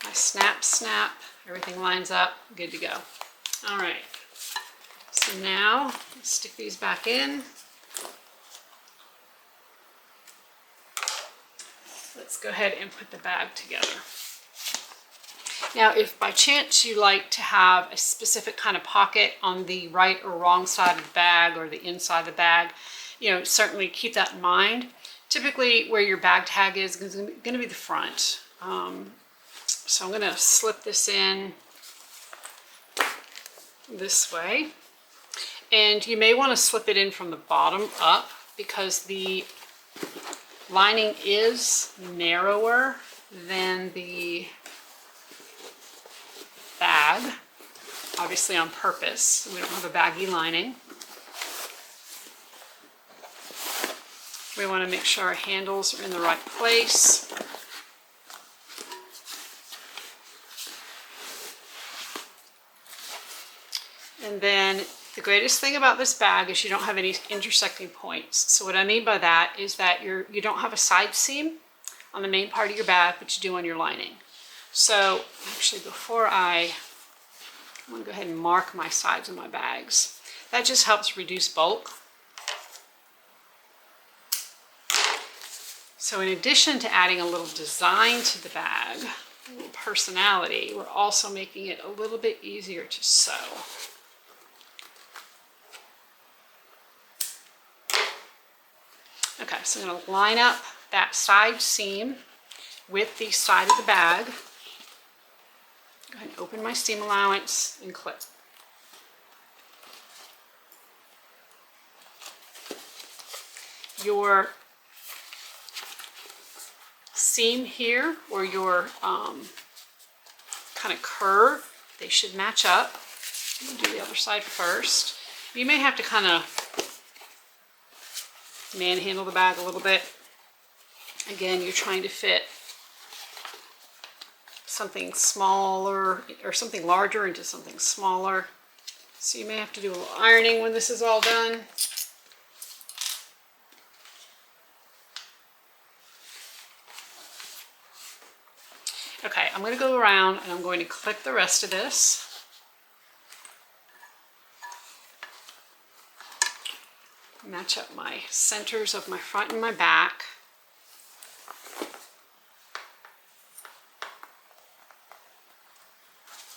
I snap, everything lines up, good to go. All right, so now let's stick these back in. Let's go ahead and put the bag together. Now, if by chance you like to have a specific kind of pocket on the right or wrong side of the bag or the inside of the bag, you know, certainly keep that in mind. Typically where your bag tag is going to be the front. So I'm going to slip this in this way. And you may want to slip it in from the bottom up because the lining is narrower than the bag, obviously on purpose. We don't have a baggy lining. We want to make sure our handles are in the right place. And then the greatest thing about this bag is you don't have any intersecting points. So what I mean by that is that you don't have a side seam on the main part of your bag, but you do on your lining. So actually before I'm going to go ahead and mark my sides of my bags. That just helps reduce bulk. So in addition to adding a little design to the bag, a little personality, we're also making it a little bit easier to sew. Okay, so I'm going to line up that side seam with the side of the bag. Go ahead and open my seam allowance and clip. Your seam here, or your kind of curve, they should match up. I'm going to do the other side first. You may have to kind of manhandle the bag a little bit. Again, you're trying to fit something smaller or something larger into something smaller. So you may have to do a little ironing when this is all done. Okay, I'm going to go around and I'm going to clip the rest of this. Match up my centers of my front and my back.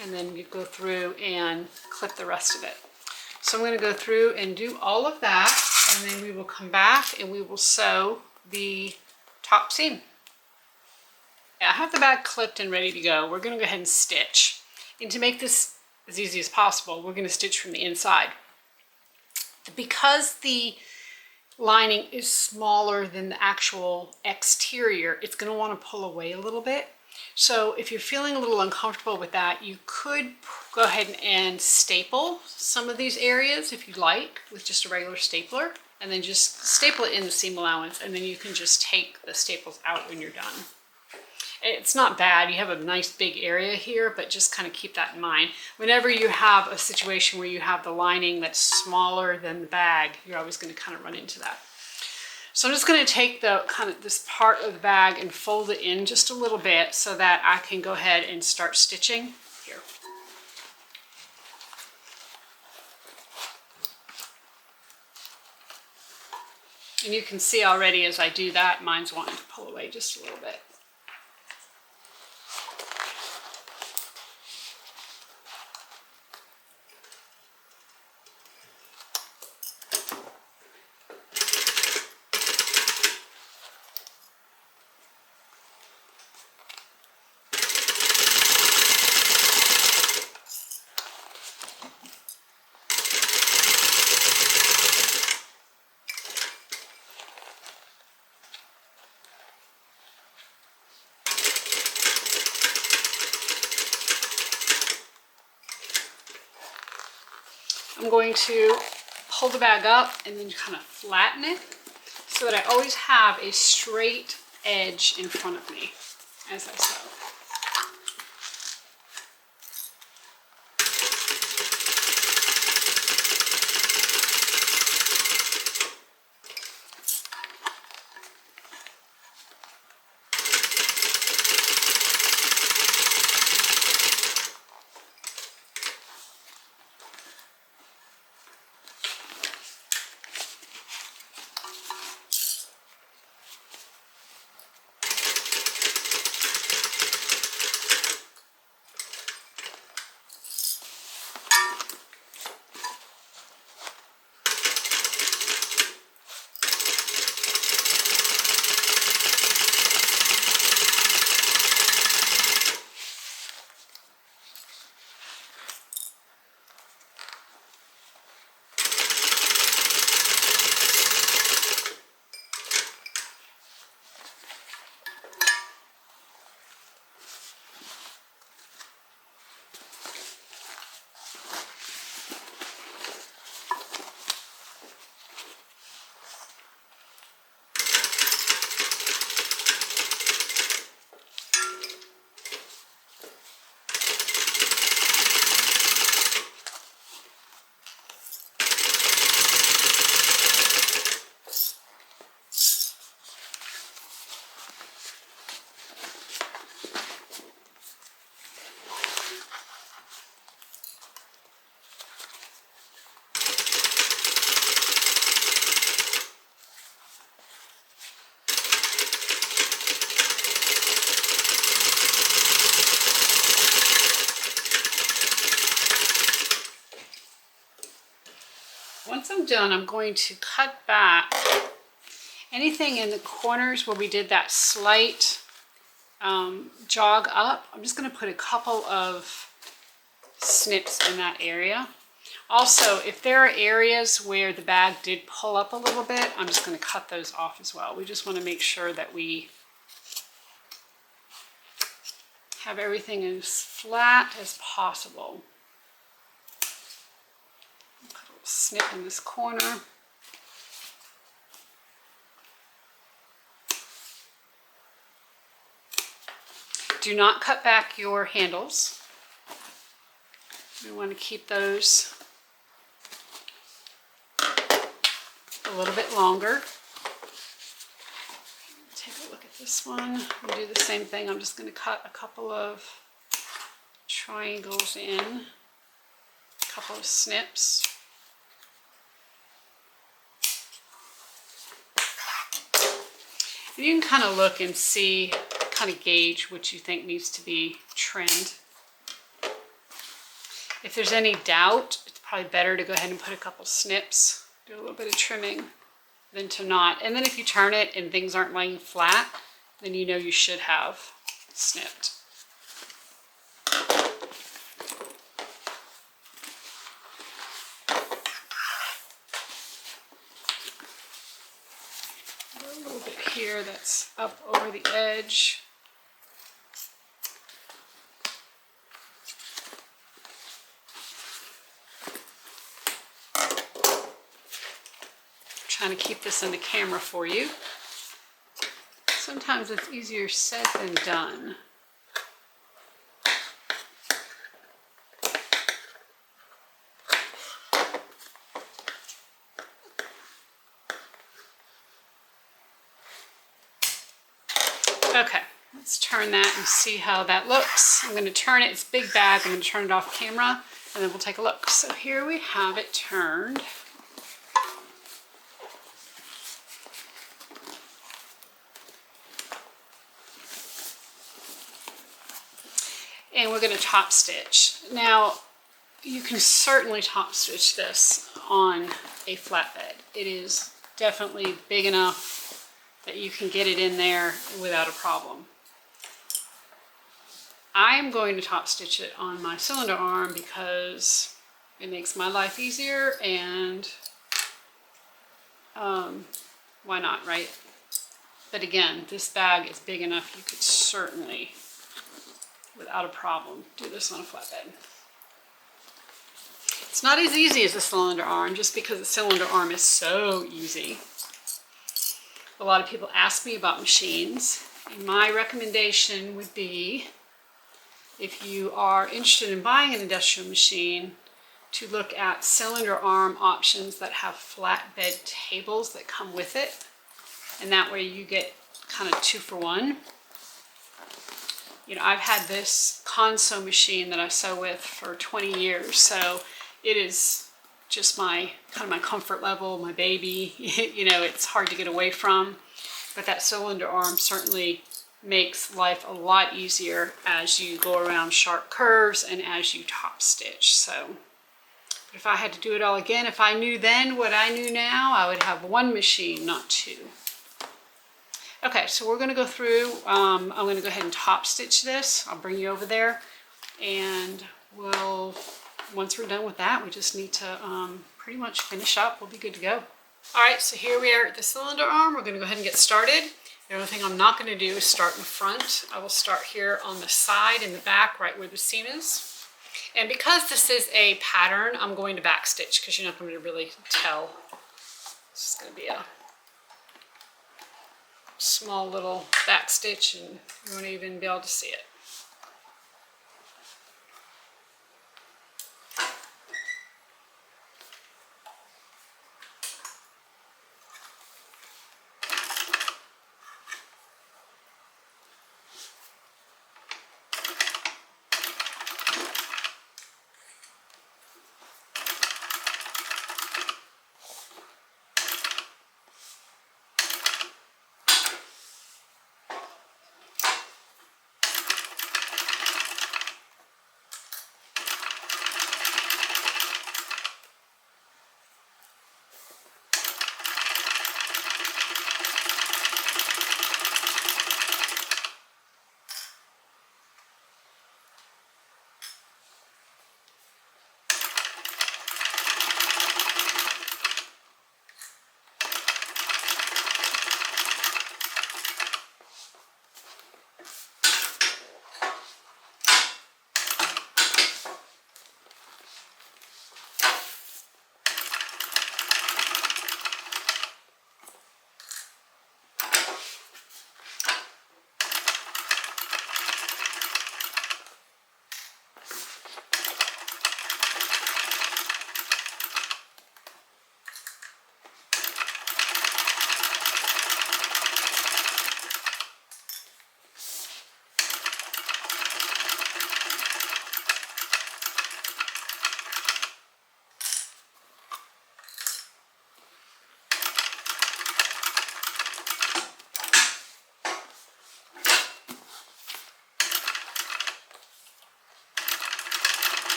And then you go through and clip the rest of it. So I'm going to go through and do all of that, and then we will come back and we will sew the top seam. I have the bag clipped and ready to go. We're going to go ahead and stitch. And to make this as easy as possible, we're going to stitch from the inside. Because the lining is smaller than the actual exterior, it's going to want to pull away a little bit. So if you're feeling a little uncomfortable with that, you could go ahead and staple some of these areas if you'd like with just a regular stapler, and then just staple it in the seam allowance, and then you can just take the staples out when you're done. It's not bad, you have a nice big area here, but just kind of keep that in mind. Whenever you have a situation where you have the lining that's smaller than the bag, you're always going to kind of run into that. So I'm just going to take the kind of this part of the bag and fold it in just a little bit so that I can go ahead and start stitching here. And you can see already as I do that, mine's wanting to pull away just a little bit. I'm going to pull the bag up and then kind of flatten it so that I always have a straight edge in front of me as I sew. Once I'm done, I'm going to cut back anything in the corners where we did that slight jog up. I'm just going to put a couple of snips in that area. Also, if there are areas where the bag did pull up a little bit, I'm just going to cut those off as well. We just want to make sure that we have everything as flat as possible. Put a little snip in this corner. Do not cut back your handles. We want to keep those a little bit longer. Take a look at this one. We'll do the same thing. I'm just going to cut a couple of triangles in, a couple of snips. And you can kind of look and see, kind of gauge what you think needs to be trimmed. If there's any doubt, it's probably better to go ahead and put a couple snips, do a little bit of trimming, than to not. And then if you turn it and things aren't laying flat, then you know you should have snipped. A little bit here that's up over the edge. Trying to keep this in the camera for you. Sometimes it's easier said than done. Okay, let's turn that and see how that looks. I'm going to turn it, it's a big bag, I'm going to turn it off camera and then we'll take a look. So here we have it turned. And we're going to top stitch. Now, you can certainly top stitch this on a flatbed. It is definitely big enough that you can get it in there without a problem. I am going to top stitch it on my cylinder arm because it makes my life easier, and why not, right? But again, this bag is big enough you could certainly, without a problem, do this on a flatbed. It's not as easy as the cylinder arm just because the cylinder arm is so easy. A lot of people ask me about machines, and my recommendation would be, if you are interested in buying an industrial machine, to look at cylinder arm options that have flatbed tables that come with it, and that way you get kind of 2 for 1. You know, I've had this console machine that I sew with for 20 years, so it is just my kind of my comfort level, my baby. You know, it's hard to get away from, but that cylinder arm certainly makes life a lot easier as you go around sharp curves and as you top stitch. So if I had to do it all again, if I knew then what I knew now, I would have 1 machine, not 2. Okay, so we're going to go through, I'm going to go ahead and top stitch this. I'll bring you over there, and once we're done with that, we just need to pretty much finish up. We'll be good to go. All right, so here we are at the cylinder arm. We're going to go ahead and get started. The only thing I'm not going to do is start in the front. I will start here on the side and the back, right where the seam is. And because this is a pattern, I'm going to back stitch because you're not going to really tell. This is going to be a small little back stitch and you won't even be able to see it.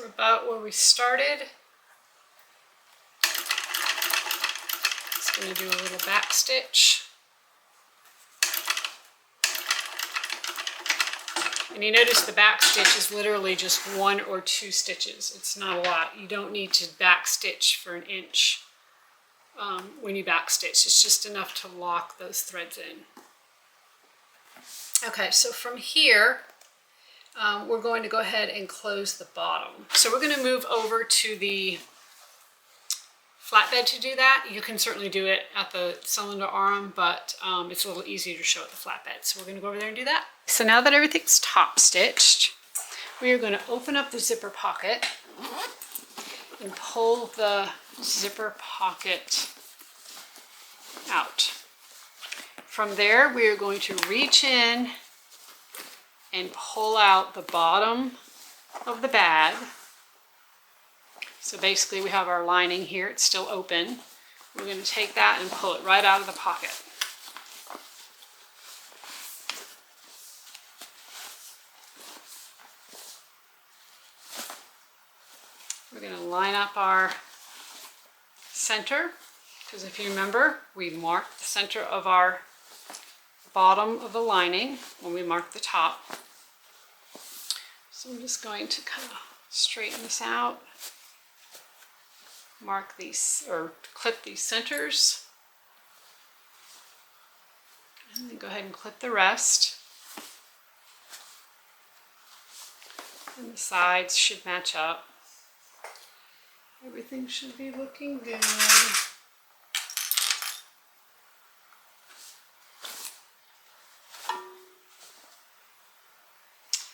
we're about where we started. Just going to do a little back stitch. And you notice the back stitch is literally just 1 or 2 stitches. It's not a lot. You don't need to back stitch for 1 inch when you back stitch. It's just enough to lock those threads in. Okay, so from here, we're going to go ahead and close the bottom. So we're going to move over to the flatbed to do that. You can certainly do it at the cylinder arm, but it's a little easier to show at the flatbed. So we're going to go over there and do that. So now that everything's top stitched, we are going to open up the zipper pocket and pull the zipper pocket out. From there, we are going to reach in and pull out the bottom of the bag. So basically we have our lining here, it's still open. We're going to take that and pull it right out of the pocket. We're going to line up our center, because if you remember, we marked the center of our bottom of the lining when we marked the top. So I'm just going to kind of straighten this out, mark these, or clip these centers, and then go ahead and clip the rest. And the sides should match up. Everything should be looking good.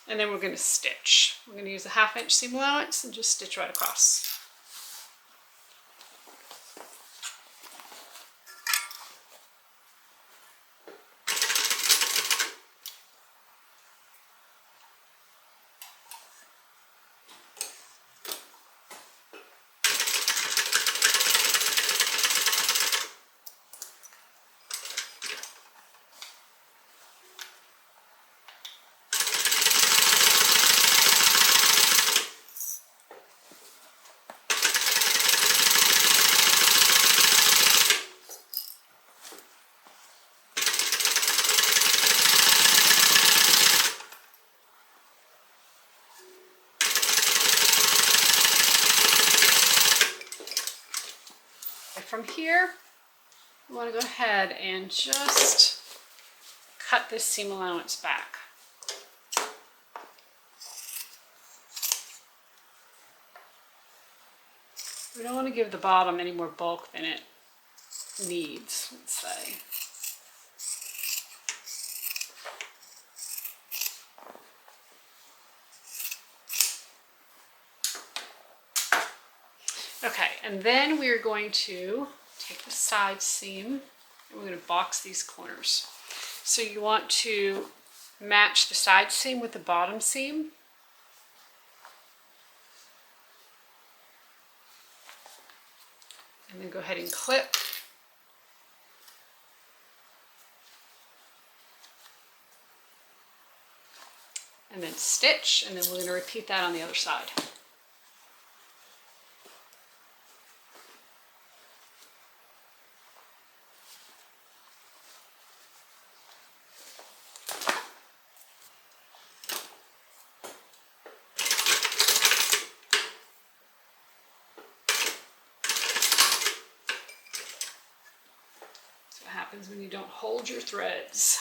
And then we're going to stitch. We're going to use a 1/2 inch seam allowance and just stitch right across. From here, we want to go ahead and just cut this seam allowance back. We don't want to give the bottom any more bulk than it needs, let's say. Okay, and then we are going to take the side seam and we're going to box these corners. So you want to match the side seam with the bottom seam. And then go ahead and clip. And then stitch, and then we're going to repeat that on the other side. What happens when you don't hold your threads.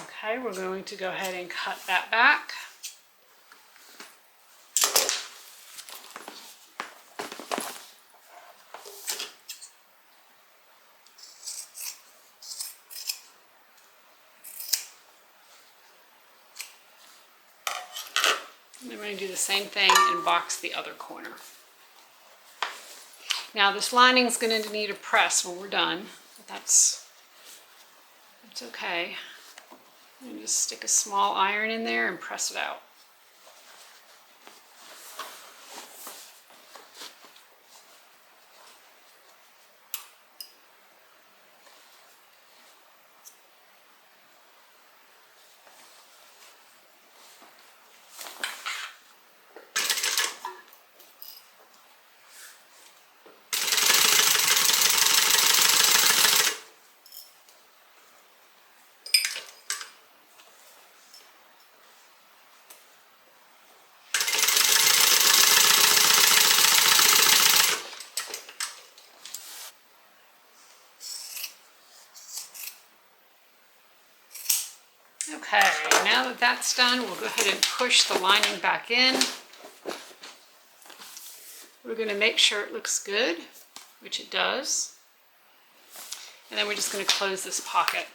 Okay, we're going to go ahead and cut that back. And then we're going to do the same thing and box the other corner. Now this lining is going to need a press when we're done, but that's okay. And just stick a small iron in there and press it out. Okay, now that that's done, we'll go ahead and push the lining back in. We're going to make sure it looks good, which it does. And then we're just going to close this pocket.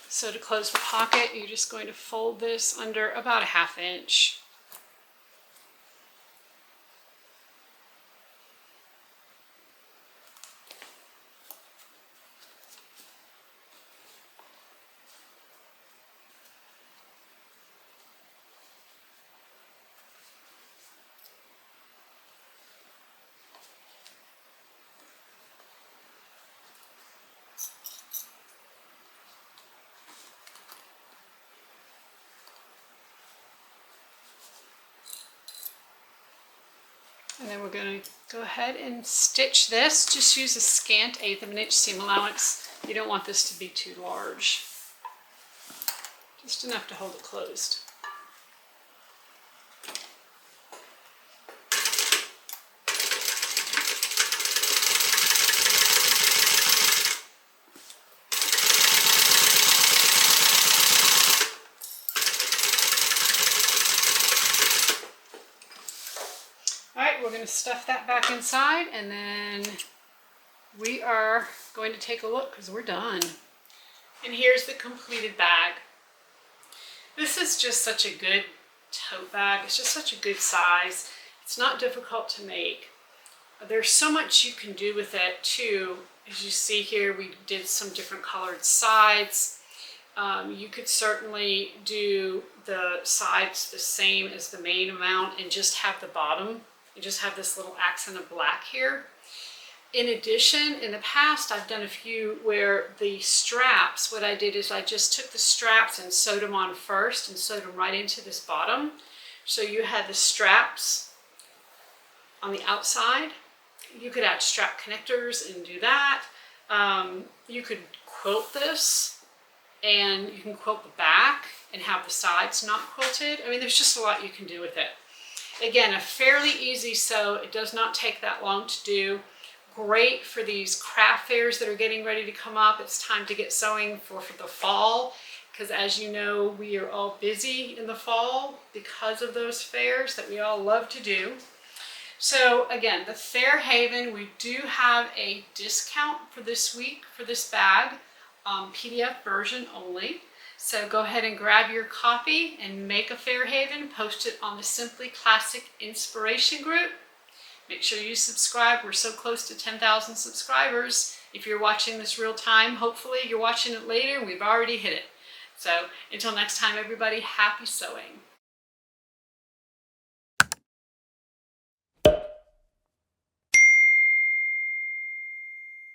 So to close the pocket, you're just going to fold this under about a 1/2 inch. And then we're going to go ahead and stitch this. Just use a scant 1/8 of an inch seam allowance. You don't want this to be too large. Just enough to hold it closed. We're going to stuff that back inside, and then we are going to take a look because we're done. And here's the completed bag. This is just such a good tote bag. It's just such a good size. It's not difficult to make. There's so much you can do with it too. As you see here, we did some different colored sides. You could certainly do the sides the same as the main amount and just have the bottom. You just have this little accent of black here. In addition, in the past, I've done a few where the straps, what I did is I just took the straps and sewed them on first and sewed them right into this bottom. So you had the straps on the outside. You could add strap connectors and do that. You could quilt this, and you can quilt the back and have the sides not quilted. I mean, there's just a lot you can do with it. Again, a fairly easy sew. It does not take that long to do. Great for these craft fairs that are getting ready to come up. It's time to get sewing for the fall, because as you know, we are all busy in the fall because of those fairs that we all love to do. So again, the Fairhaven, we do have a discount for this week for this bag, PDF version only. So go ahead and grab your copy and make a Fairhaven, post it on the Simply Classic Inspiration group. Make sure you subscribe. We're so close to 10,000 subscribers. If you're watching this real time, hopefully you're watching it later and we've already hit it. So until next time, everybody, happy sewing.